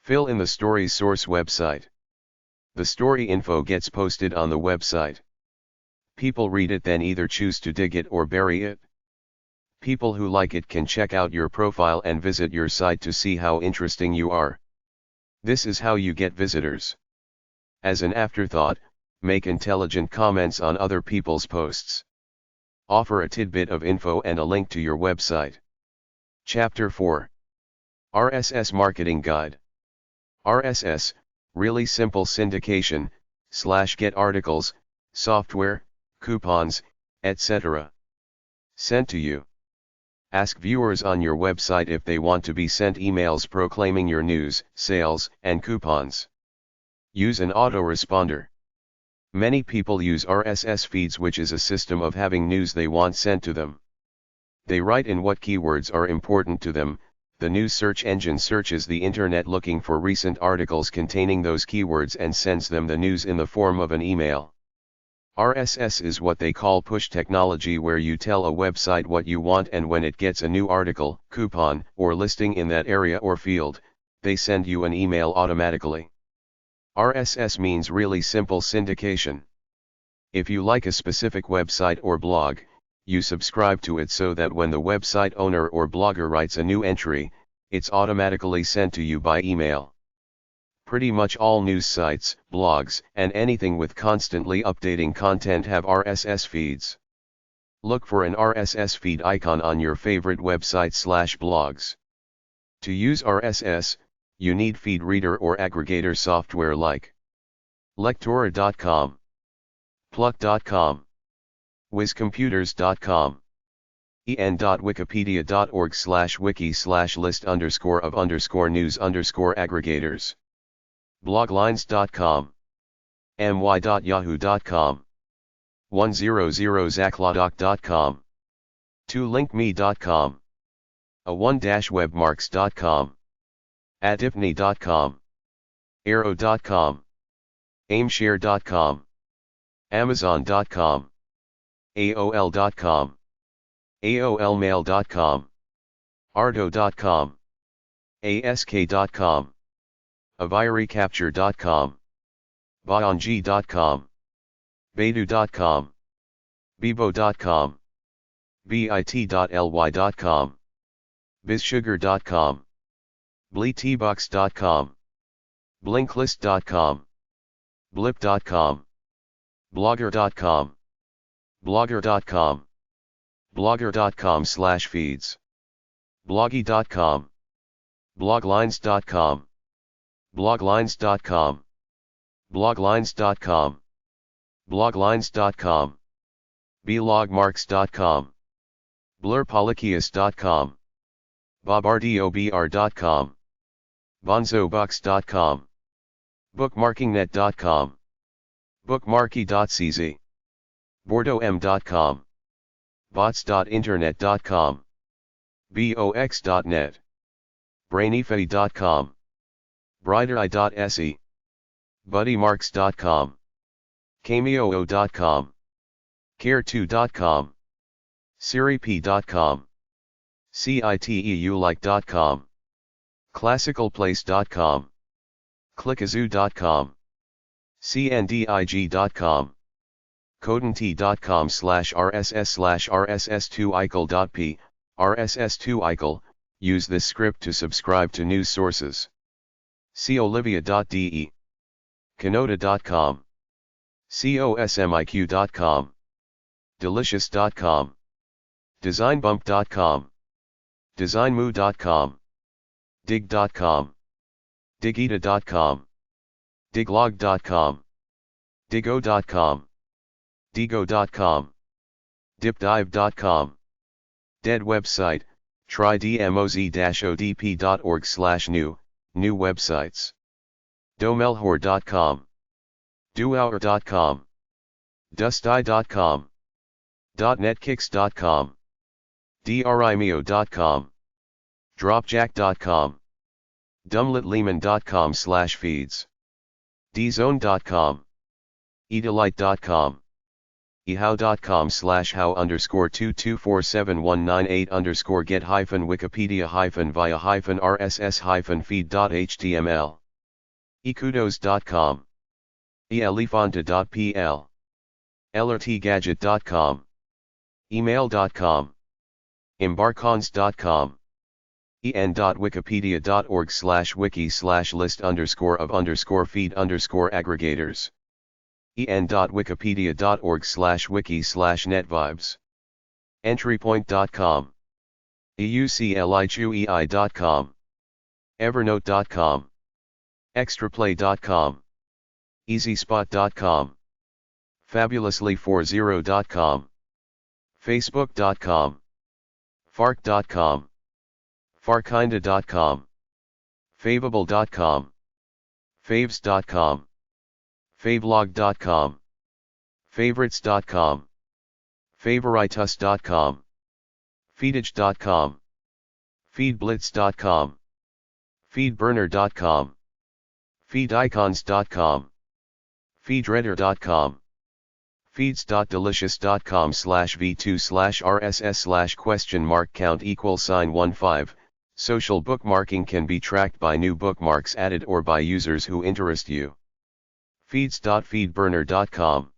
Fill in the story's source website. The story info gets posted on the website. People read it, then either choose to dig it or bury it. People who like it can check out your profile and visit your site to see how interesting you are. This is how you get visitors. As an afterthought, make intelligent comments on other people's posts. Offer a tidbit of info and a link to your website. Chapter 4. RSS Marketing Guide. RSS, really simple syndication, / get articles, software, coupons, etc. Sent to you. Ask viewers on your website if they want to be sent emails proclaiming your news, sales, and coupons. Use an autoresponder. Many people use RSS feeds, which is a system of having news they want sent to them. They write in what keywords are important to them. The news search engine searches the internet looking for recent articles containing those keywords and sends them the news in the form of an email. RSS is what they call push technology, where you tell a website what you want, and when it gets a new article, coupon, or listing in that area or field, they send you an email automatically. RSS means really simple syndication. If you like a specific website or blog, you subscribe to it so that when the website owner or blogger writes a new entry, it's automatically sent to you by email. Pretty much all news sites, blogs, and anything with constantly updating content have RSS feeds. Look for an RSS feed icon on your favorite website / blogs. To use RSS, you need feed reader or aggregator software like Lectora.com, Pluck.com, WizComputers.com, en.wikipedia.org/wiki/list_of_news_aggregators, Bloglines.com, my.yahoo.com, 100zacladoc.com, 2linkme.com, a1-webmarks.com, adipney.com, arrow.com, aimshare.com, amazon.com, aol.com, aolmail.com, ardo.com, ask.com, avirecapture.com, baonji.com, baidu.com, bibo.com, bit.ly.com, bizsugar.com, bleetbox.com, blinklist.com, blip.com, blogger.com, blogger.com, blogger.com/feeds, bloggy.com, bloglines.com, bloglines.com, bloglines.com, bloglines.com, blogmarks.com, blurpolychius.com, bobrdobr.com, bonzobox.com, bookmarkingnet.com, bookmarky.cz, bordom.com, bots.internet.com, box.net, brainify.com, brightereye.se, buddymarks.com, cameo.com, care2.com, sirip.com, citeulike.com, classicalplace.com, clickazoo.com, cndig.com, codent.com/rss/rss2icle.p, rss2icle, use this script to subscribe to news sources. colivia.de, canota.com, cosmiq.com, delicious.com, designbump.com, designmoo.com, dig.com, digita.com, diglog.com, digo.com, digo.com, dipdive.com, dead website, Try dmoz-odp.org/new, new websites. domelhor.com, dohour.com, dusty.com, .netkicks.com, drimeo.com, dropjack.com, dumlitlehman.com/feeds, dzone.com, edilite.com, ehau_22471988_get-wikipedia-via-rss-feed.html, ekudos.com, elephanta.pl, lrtgadget.com, email.com, embarcons.com, en.wikipedia.org/wiki/list_of_feed_aggregators, en.wikipedia.org/wiki/netvibes, entrypoint.com, eucliqei.com, evernote.com, extraplay.com, easyspot.com, fabulously40.com, facebook.com, fark.com, farkinda.com, favable.com, faves.com, favelog.com, favorites.com, favoritus.com, feedage.com, feedblitz.com, feedburner.com, feedicons.com, feedredder.com, feeds.delicious.com/v2/rss/?count=15. Social bookmarking can be tracked by new bookmarks added or by users who interest you. feeds.feedburner.com,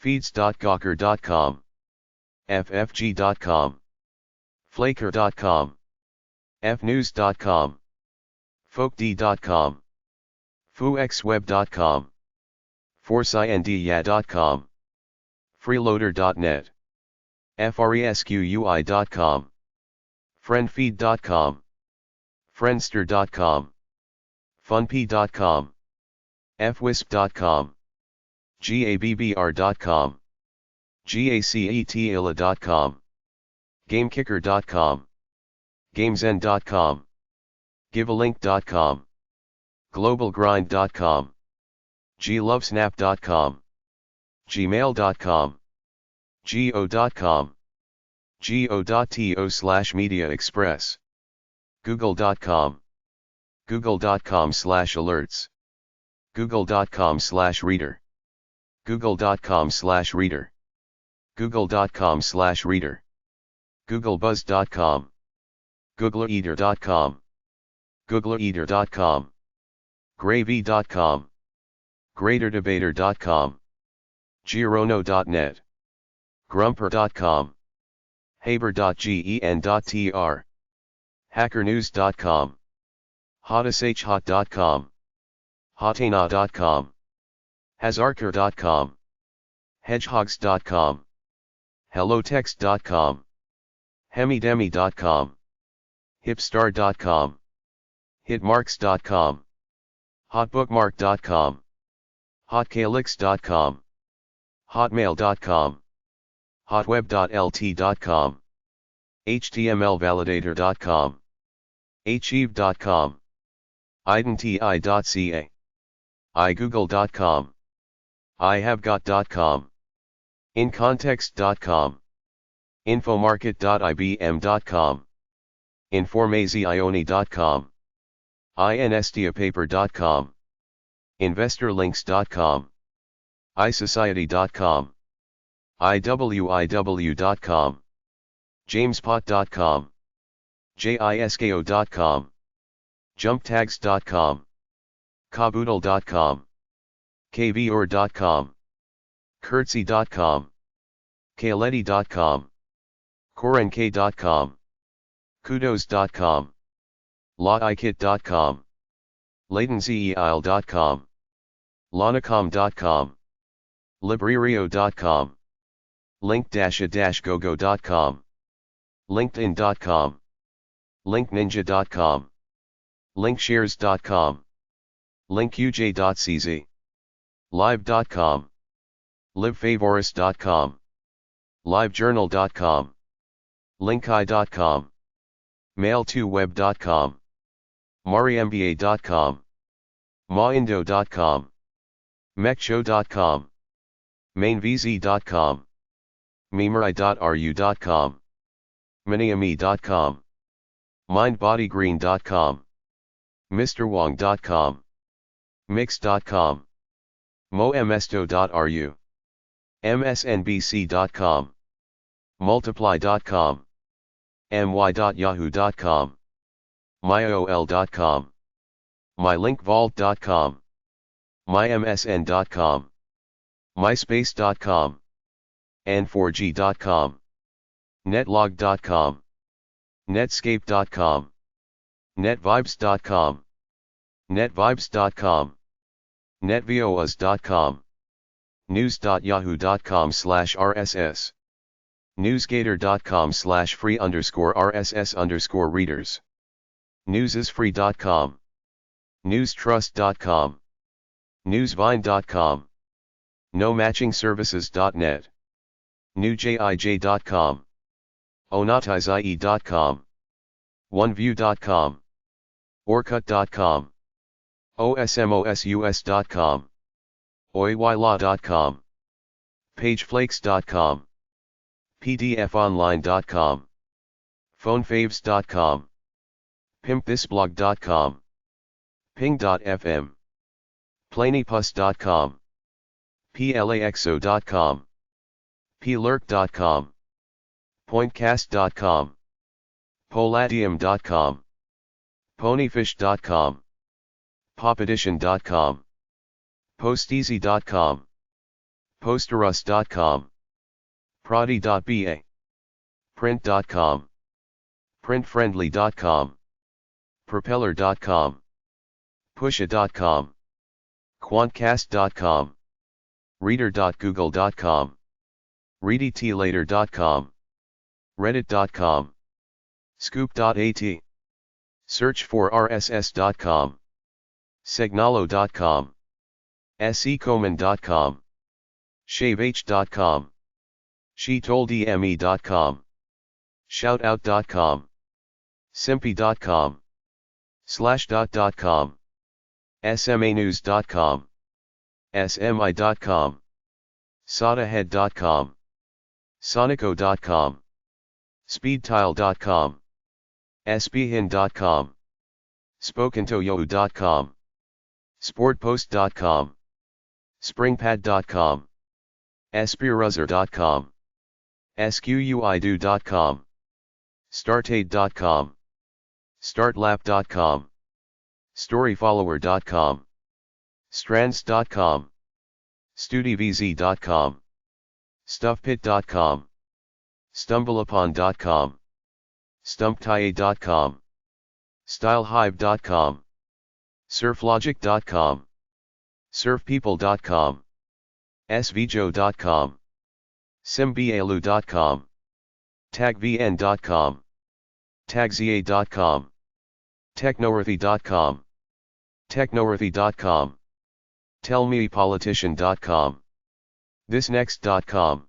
feeds.gawker.com, ffg.com, flaker.com, fnews.com, folkd.com, fooxweb.com, forcyndia.com, freeloader.net, fresqui.com, friendfeed.com, friendster.com, funp.com, fwisp.com, gabbr.com, gacetila.com, gamekicker.com, gamezen.com, givealink.com, globalgrind.com, glovesnap.com, gmail.com, go.com, go.to/media express, google.com, google.com/alerts, google.com/reader, google.com/reader, google.com/reader, googlebuzz.com, googleeater.com, googleeater.com, gravy.com, greaterdebater.com, girono.net, grumper.com, haber.gen.tr, hackernews.com, hotshot.com, hotana.com, hazarker.com, hedgehogs.com, hellotext.com, hemidemi.com, hipstar.com, hitmarks.com, hotbookmark.com, hotcalyx.com, hotmail.com, hotweb.lt.com, htmlvalidator.com, achieve.com, identi.ca, igoogle.com, ihavegot.com, incontext.com, infomarket.ibm.com, informazioni.com, instiapaper.com, investorlinks.com, isociety.com, iwiw.com, jamespot.com, jisko.com, jumptags.com, kaboodle.com, kvior.com, curtsy.com, kaletti.com, korenk.com, kudos.com, latikit.com, latencyil.com, lanacom.com, librerio.com, link-a-gogo.com, linkedin.com, linkninja.com, linkshares.com, linkuj.cz, live.com, livefavorist.com, livejournal.com, linkai.com, mail2web.com, mariemba.com, maindo.com, mechshow.com, mainvz.com, memerai.ru.com, miniame.com, mindbodygreen.com, mrwong.com, mix.com, moemesto.ru, msnbc.com, multiply.com, my.yahoo.com, myol.com, mylinkvault.com, mymsn.com, myspace.com, n4g.com, netlog.com, netscape.com, netvibes.com, netvibes.com, netvoas.com, news.yahoo.com/rss, newsgator.com/free_rss_readers, newsisfree.com, newstrust.com, newsvine.com, nomatchingservices.net, newjij.com, onatize.com, oneview.com, orkut.com, osmosus.com, oylaw.com, pageflakes.com, pdfonline.com, phonefaves.com, pimpthisblog.com, ping.fm, platypus.com, plaxo.com, plurk.com, pointcast.com, poladium.com, ponyfish.com, popedition.com, posteasy.com, posterus.com, prodi.ba, print.com, printfriendly.com, propeller.com, pusha.com, quantcast.com, reader.google.com, readitlater.com, reddit.com, scoop.at, search4rss.com, signalo.com, secoman.com, shaveh.com, shetoldme.com, shoutout.com, simpy.com, slashdot.com, smanews.com, smi.com, sodahead.com, sonico.com, speedtile.com, sphin.com, spokentoyou.com, sportpost.com, springpad.com, espiruzzer.com, squido.com, startaid.com, startlap.com, storyfollower.com, strands.com, studivz.com, stuffpit.com, stumbleupon.com, stumptae.com, stylehive.com, surflogic.com, surfpeople.com, svjo.com, simbialu.com, tagvn.com, tagza.com, technoworthy.com, technoworthy.com, tellmepolitician.com, thisnext.com,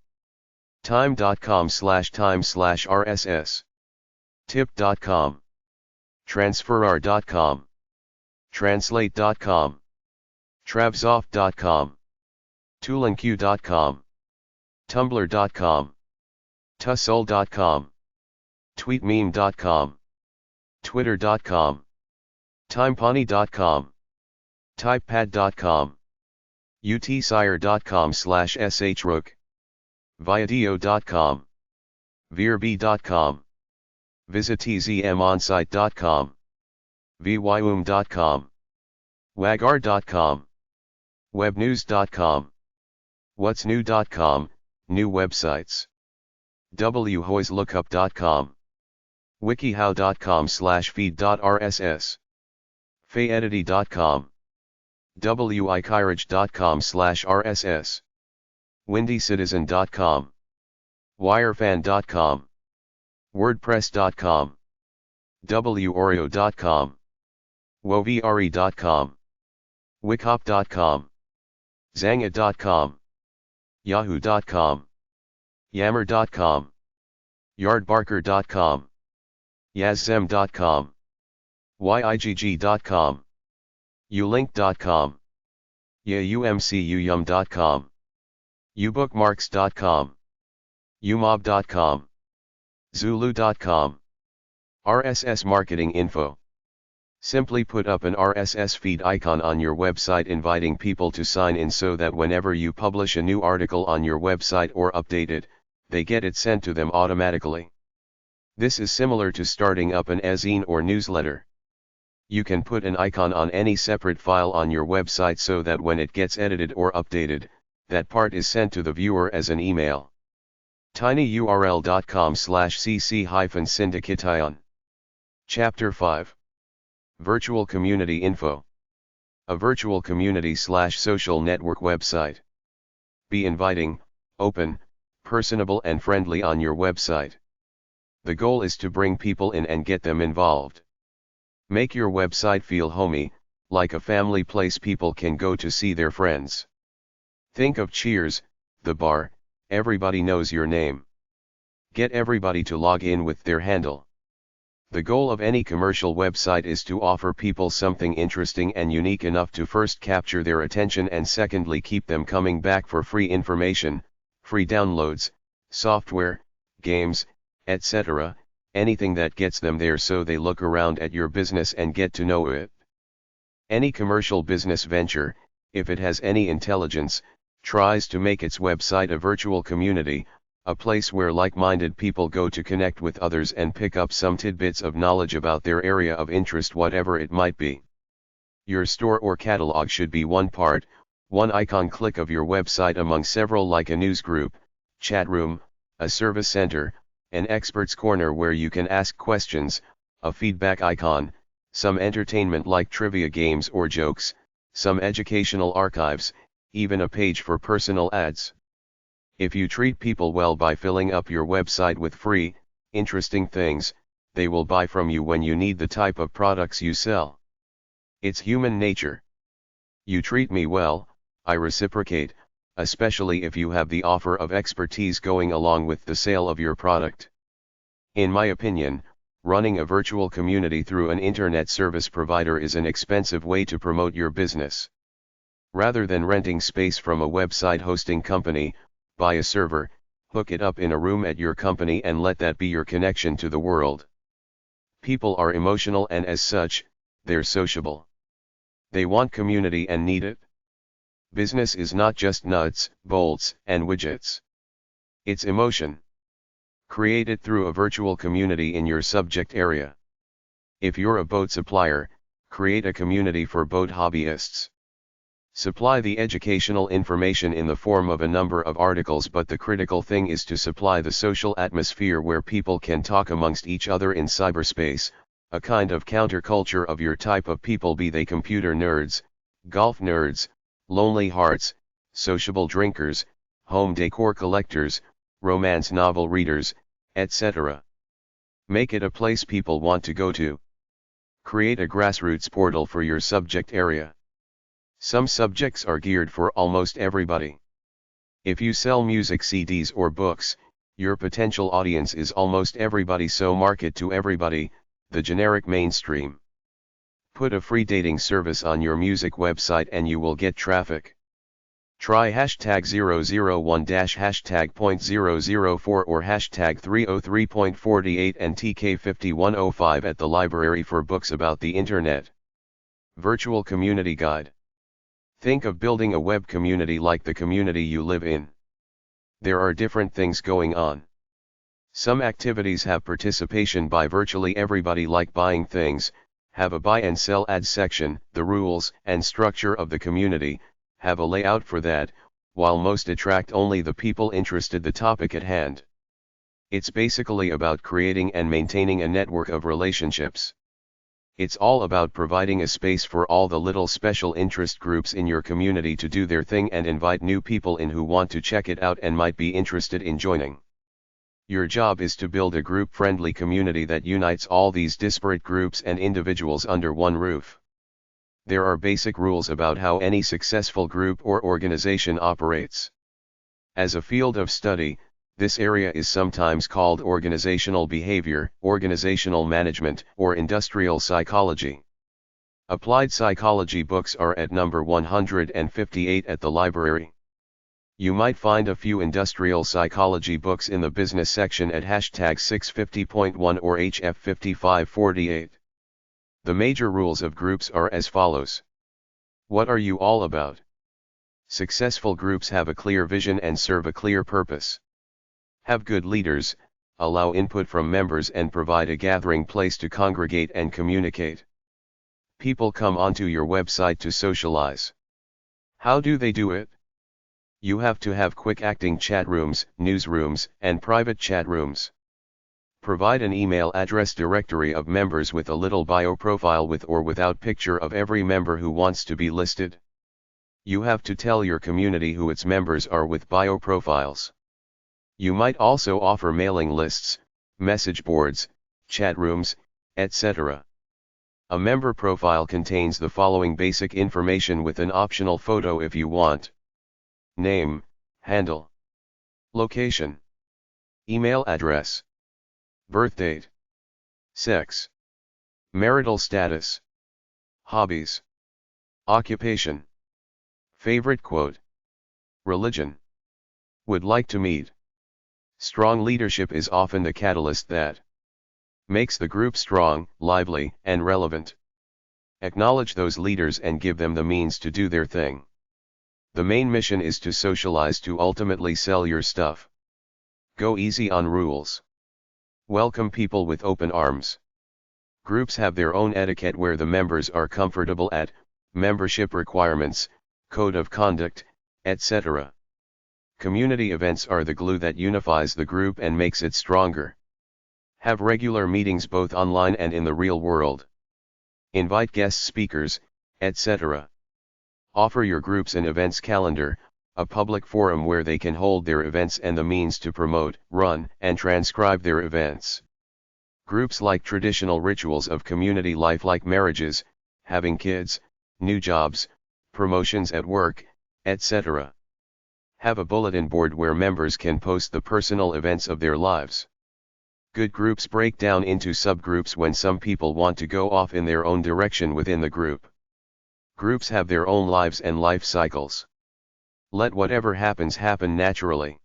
time.com/time/rss, tip.com, transferr.com, translate.com, travsoft.com, toolinq.com, tumblr.com, tussul.com, tweetmeme.com, twitter.com, timepony.com, typepad.com, utsire.com/shrook, viadio.com, veerb.com, visitzmonsite.com, vyum.com, wagar.com, webnews.com, whatsnew.com, new websites, whoislookup.com, wikihow.com/feed.rss, fayedity.com, wikirage.com/rss, windycitizen.com, wirefan.com, wordpress.com, woreo.com, wovre.com, wickhop.com, zanga.com, yahoo.com, yammer.com, yardbarker.com, yazzem.com, yigg.com, ulink.com, yaumcuyum.com, ubookmarks.com, umob.com, zulu.com. RSS marketing info. Simply put up an RSS feed icon on your website inviting people to sign in so that whenever you publish a new article on your website or update it, they get it sent to them automatically. This is similar to starting up an e-zine or newsletter. You can put an icon on any separate file on your website so that when it gets edited or updated, that part is sent to the viewer as an email. tinyurl.com/cc-syndication. Chapter 5. Virtual Community Info. A virtual community/social network website. Be inviting, open, personable and friendly on your website. The goal is to bring people in and get them involved. Make your website feel homey, like a family place people can go to see their friends. Think of Cheers, the bar, everybody knows your name. Get everybody to log in with their handle. The goal of any commercial website is to offer people something interesting and unique enough to first capture their attention and secondly keep them coming back for free information, free downloads, software, games, etc., anything that gets them there so they look around at your business and get to know it. Any commercial business venture, if it has any intelligence, tries to make its website a virtual community, a place where like-minded people go to connect with others and pick up some tidbits of knowledge about their area of interest, whatever it might be. Your store or catalog should be one part, one icon click of your website among several, like a news group, chat room, a service center, an expert's corner where you can ask questions, a feedback icon, some entertainment like trivia games or jokes, some educational archives, even a page for personal ads. If you treat people well by filling up your website with free, interesting things, they will buy from you when you need the type of products you sell. It's human nature. You treat me well, I reciprocate, especially if you have the offer of expertise going along with the sale of your product. In my opinion, running a virtual community through an internet service provider is an expensive way to promote your business. Rather than renting space from a website hosting company, buy a server, hook it up in a room at your company and let that be your connection to the world. People are emotional and as such, they're sociable. They want community and need it. Business is not just nuts, bolts, and widgets. It's emotion. Create it through a virtual community in your subject area. If you're a boat supplier, create a community for boat hobbyists. Supply the educational information in the form of a number of articles, but the critical thing is to supply the social atmosphere where people can talk amongst each other in cyberspace, a kind of counterculture of your type of people, be they computer nerds, golf nerds, lonely hearts, sociable drinkers, home decor collectors, romance novel readers, etc. Make it a place people want to go to. Create a grassroots portal for your subject area. Some subjects are geared for almost everybody. If you sell music CDs or books, your potential audience is almost everybody, so market to everybody, the generic mainstream. Put a free dating service on your music website and you will get traffic. Try hashtag 001 hashtag .004 or hashtag 303.48 and TK5105 at the library for books about the internet. Virtual Community Guide. Think of building a web community like the community you live in. There are different things going on. Some activities have participation by virtually everybody, like buying things, have a buy and sell ads section. The rules and structure of the community have a layout for that, while most attract only the people interested in the topic at hand. It's basically about creating and maintaining a network of relationships. It's all about providing a space for all the little special interest groups in your community to do their thing and invite new people in who want to check it out and might be interested in joining. Your job is to build a group-friendly community that unites all these disparate groups and individuals under one roof. There are basic rules about how any successful group or organization operates. As a field of study, This area is sometimes called organizational behavior, organizational management, or industrial psychology. Applied psychology books are at number 158 at the library. You might find a few industrial psychology books in the business section at hashtag 650.1 or HF 5548. The major rules of groups are as follows. What are you all about? Successful groups have a clear vision and serve a clear purpose. Have good leaders, allow input from members and provide a gathering place to congregate and communicate. People come onto your website to socialize. How do they do it? You have to have quick-acting chat rooms, newsrooms, and private chat rooms. Provide an email address directory of members with a little bio profile with or without picture of every member who wants to be listed. You have to tell your community who its members are with bio profiles. You might also offer mailing lists, message boards, chat rooms, etc. A member profile contains the following basic information with an optional photo if you want. Name, handle, location, email address, birth date, sex, marital status, hobbies, occupation, favorite quote, religion, would like to meet. Strong leadership is often the catalyst that makes the group strong, lively, and relevant. Acknowledge those leaders and give them the means to do their thing. The main mission is to socialize to ultimately sell your stuff. Go easy on rules. Welcome people with open arms. Groups have their own etiquette where the members are comfortable at, membership requirements, code of conduct, etc. Community events are the glue that unifies the group and makes it stronger. Have regular meetings both online and in the real world. Invite guest speakers, etc. Offer your groups an events calendar, a public forum where they can hold their events and the means to promote, run, and transcribe their events. Groups like traditional rituals of community life like marriages, having kids, new jobs, promotions at work, etc. Have a bulletin board where members can post the personal events of their lives. Good groups break down into subgroups when some people want to go off in their own direction within the group. Groups have their own lives and life cycles. Let whatever happens happen naturally.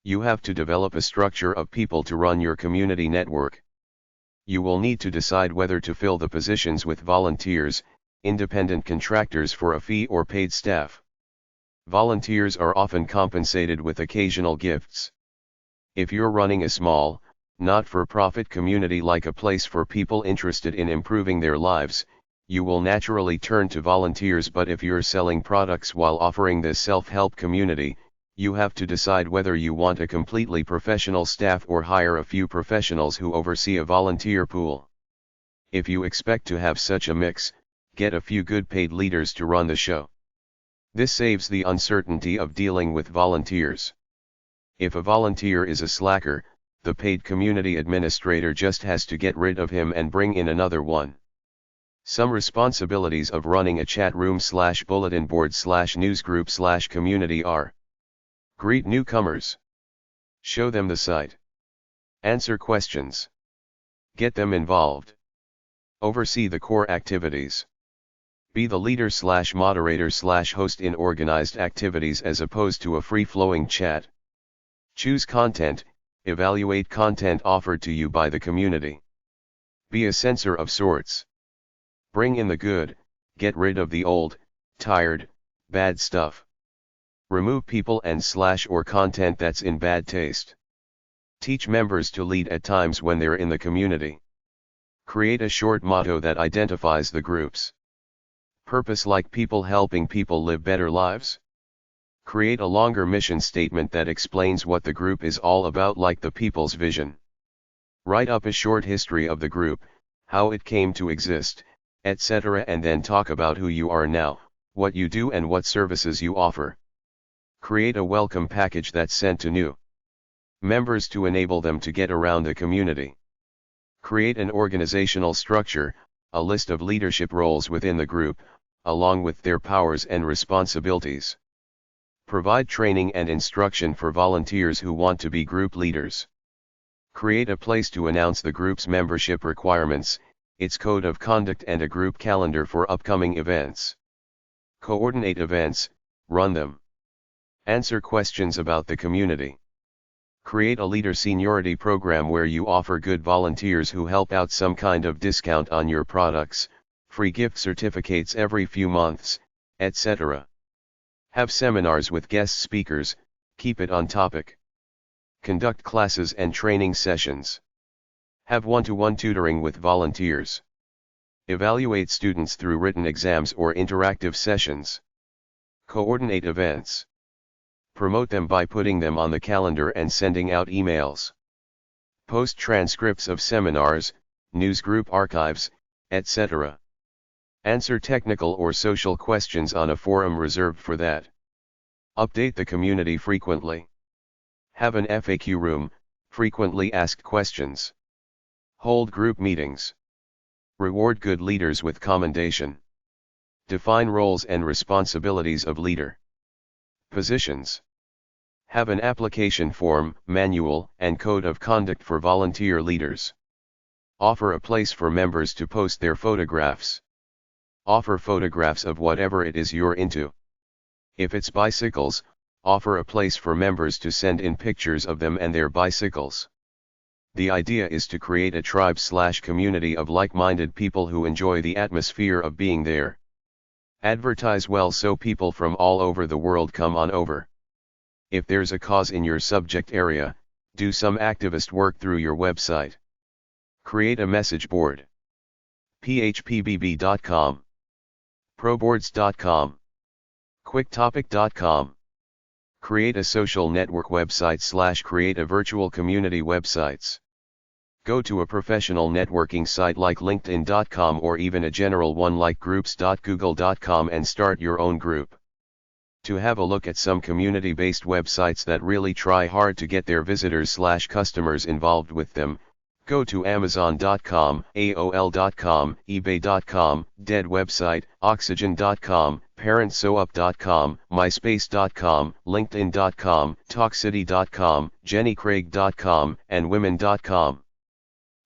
You have to develop a structure of people to run your community network. You will need to decide whether to fill the positions with volunteers, independent contractors for a fee or paid staff. Volunteers are often compensated with occasional gifts. If you're running a small, not-for-profit community like a place for people interested in improving their lives, you will naturally turn to volunteers, but if you're selling products while offering this self-help community, you have to decide whether you want a completely professional staff or hire a few professionals who oversee a volunteer pool. If you expect to have such a mix, get a few good paid leaders to run the show. This saves the uncertainty of dealing with volunteers. If a volunteer is a slacker, the paid community administrator just has to get rid of him and bring in another one. Some responsibilities of running a chat room / bulletin board / newsgroup / community are: greet newcomers, show them the site, answer questions, get them involved, oversee the core activities, be the leader / moderator / host in organized activities as opposed to a free-flowing chat, choose content, evaluate content offered to you by the community, be a censor of sorts. Bring in the good, get rid of the old, tired, bad stuff. Remove people and / or content that's in bad taste. Teach members to lead at times when they're in the community. Create a short motto that identifies the group's purpose, like people helping people live better lives. Create a longer mission statement that explains what the group is all about, like the people's vision. Write up a short history of the group, how it came to exist, etc., and then talk about who you are now, what you do and what services you offer. Create a welcome package that's sent to new members to enable them to get around the community. Create an organizational structure, a list of leadership roles within the group, along with their powers and responsibilities. Provide training and instruction for volunteers who want to be group leaders. Create a place to announce the group's membership requirements, its code of conduct and a group calendar for upcoming events. Coordinate events, run them. Answer questions about the community. Create a leader seniority program where you offer good volunteers who help out some kind of discount on your products, free gift certificates every few months, etc. Have seminars with guest speakers, keep it on topic. Conduct classes and training sessions. Have one-to-one tutoring with volunteers. Evaluate students through written exams or interactive sessions. Coordinate events. Promote them by putting them on the calendar and sending out emails. Post transcripts of seminars, news group archives, etc. Answer technical or social questions on a forum reserved for that. Update the community frequently. Have an FAQ room, frequently asked questions. Hold group meetings. Reward good leaders with commendation. Define roles and responsibilities of leader. Positions. Have an application form, manual, and code of conduct for volunteer leaders. Offer a place for members to post their photographs. Offer photographs of whatever it is you're into. If it's bicycles, offer a place for members to send in pictures of them and their bicycles. The idea is to create a tribe/community of like-minded people who enjoy the atmosphere of being there. Advertise well so people from all over the world come on over. If there's a cause in your subject area, do some activist work through your website. Create a message board. phpbb.com, proboards.com, quicktopic.com. Create a social network website / create a virtual community websites. Go to a professional networking site like linkedin.com or even a general one like groups.google.com and start your own group. To have a look at some community-based websites that really try hard to get their visitors / customers involved with them, go to amazon.com, aol.com, ebay.com, dead website, oxygen.com, parentsoup.com, myspace.com, linkedin.com, talkcity.com, jennycraig.com, and women.com.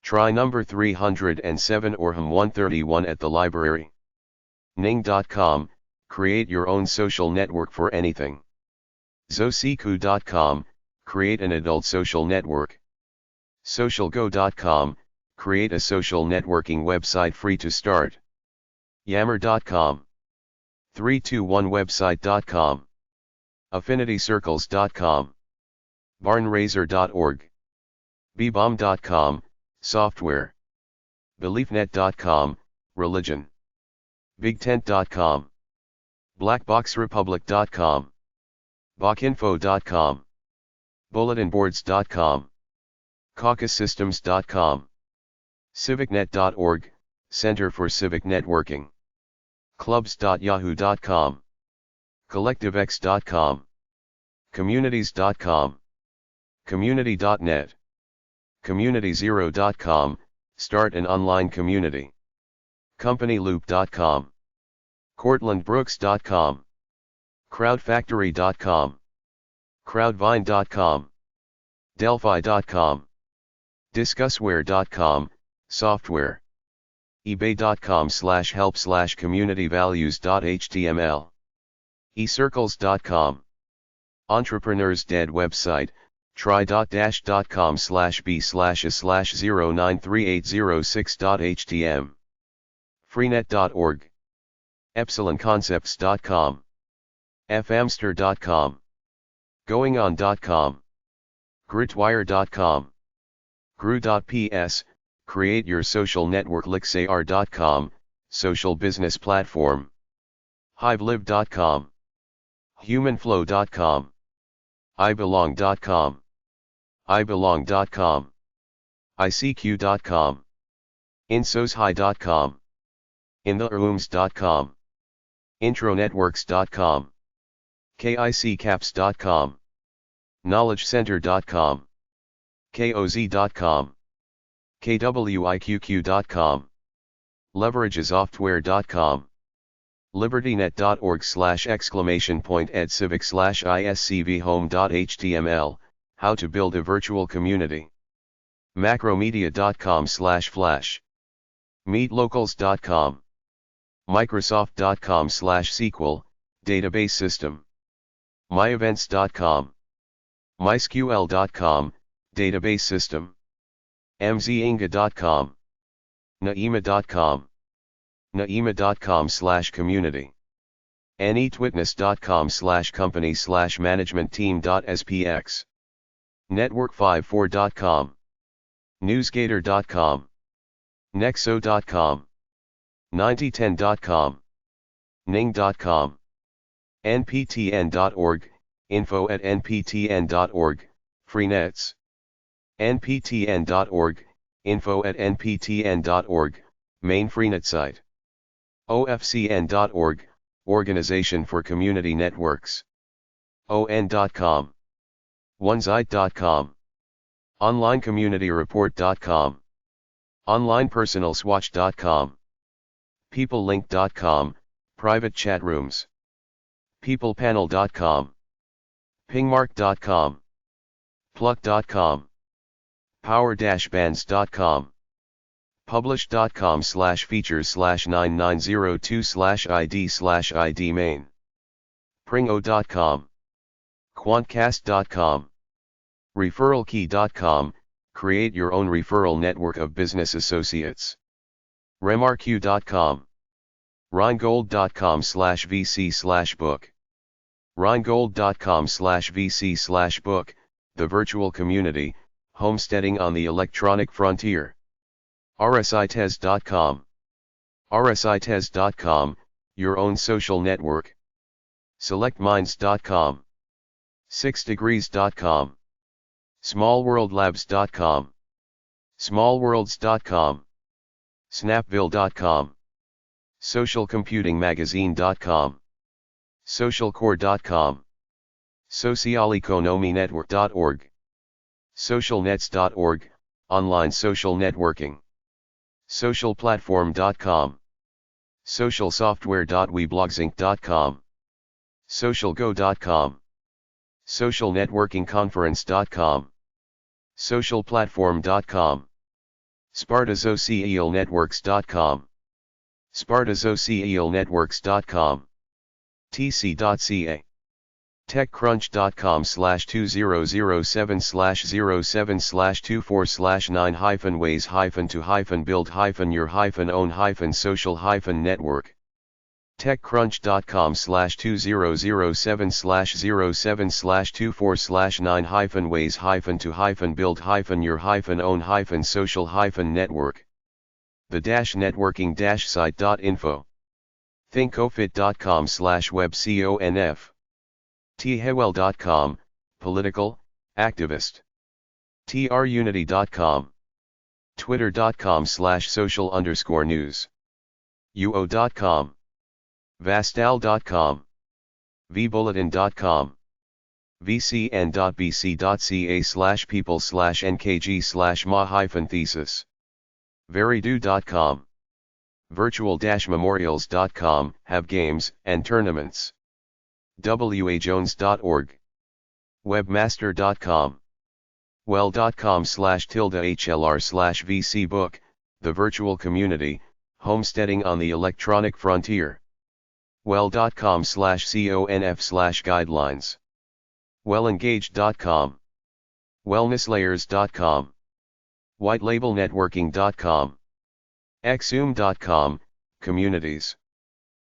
Try number 307 or HM131 at the library. Ning.com, create your own social network for anything. Zosiku.com, create an adult social network. Socialgo.com, create a social networking website free to start. Yammer.com. 321website.com. AffinityCircles.com. Barnraiser.org. bbomb.com, software. BeliefNet.com, religion. BigTent.com. BlackBoxRepublic.com. BachInfo.com. BulletinBoards.com. CaucusSystems.com. CivicNet.org, Center for Civic Networking. Clubs.yahoo.com. CollectiveX.com. Communities.com. Community.net. CommunityZero.com, start an online community. CompanyLoop.com. CortlandBrooks.com. CrowdFactory.com. Crowdvine.com. Delphi.com. Discussware.com, software. ebay.com/help/communityvalues.html. eCircles.com. Entrepreneur's Dead website, try.dash.com/b/a/0938006.htm. Freenet.org. EpsilonConcepts.com. fmster.com. GoingOn.com. Gritwire.com. Gru.ps, create your social network. Lixar.com, social business platform. HiveLive.com. HumanFlow.com. iBelong.com. iBelong.com. ICQ.com. InSoSHi.com. InTheRooms.com. IntroNetworks.com. KICCaps.com. KnowledgeCenter.com. KOZ.com. KWIQQ.com. LeverageSoftware.com. libertynet.org/!edcivic/iscvhome.html, how to build a virtual community. macromedia.com/flash. meetlocals.com. microsoft.com/SQL, database system. myevents.com. mysql.com, database system. mzinga.com. naima.com. naima.com/community. neatwitness.com/company/management-team.spx. network54.com. newsgator.com. nexo.com. 9010.com. ning.com. nptn.org, info@nptn.org, freenets. nptn.org, info@nptn.org, main freenet site. ofcn.org, Organization for Community Networks. on.com. onezite.com. onlinecommunityreport.com. onlinepersonalswatch.com. peoplelink.com, private chat rooms. peoplepanel.com. pingmark.com. pluck.com. power-bands.com. publish.com/features/9902/id/id main. pringo.com. quantcast.com. referralkey.com, create your own referral network of business associates. remarq.com. rheingold.com/vc/book. rheingold.com/vc/book, the virtual community, homesteading on the electronic frontier. rsites.com. rsites.com, your own social network. selectminds.com. 6degrees.com. smallworldlabs.com. smallworlds.com. snapville.com. socialcomputingmagazine.com. socialcore.com. socialeconominetwork.org. socialnets.org, online social networking. socialplatform.com. socialsoftware.weblogzinc.com. socialgo.com. socialnetworkingconference.com. socialplatform.com. spartasocialnetworks.com. spartasocialnetworks.com. tc.ca. techcrunch.com/2007/07/24/9-ways-to-build-your-own-social-network. techcrunch.com/2007/07/24/9-ways-to-build-your-own-social-network. the-networking-site.info. thinkofit.com/webconf. thewell.com, political, activist. trunity.com. twitter.com/social_news. uo.com. vastal.com. vbulletin.com. vcn.bc.ca/people/nkg/ma-thesis. verydo.com. virtual-memorials.com, have games and tournaments. wajones.org. webmaster.com. well.com/hlr/vcbook, the virtual community, homesteading on the electronic frontier. well.com/conf/guidelines. wellengaged.com. wellnesslayers.com. whitelabelnetworking.com. exum.com, communities.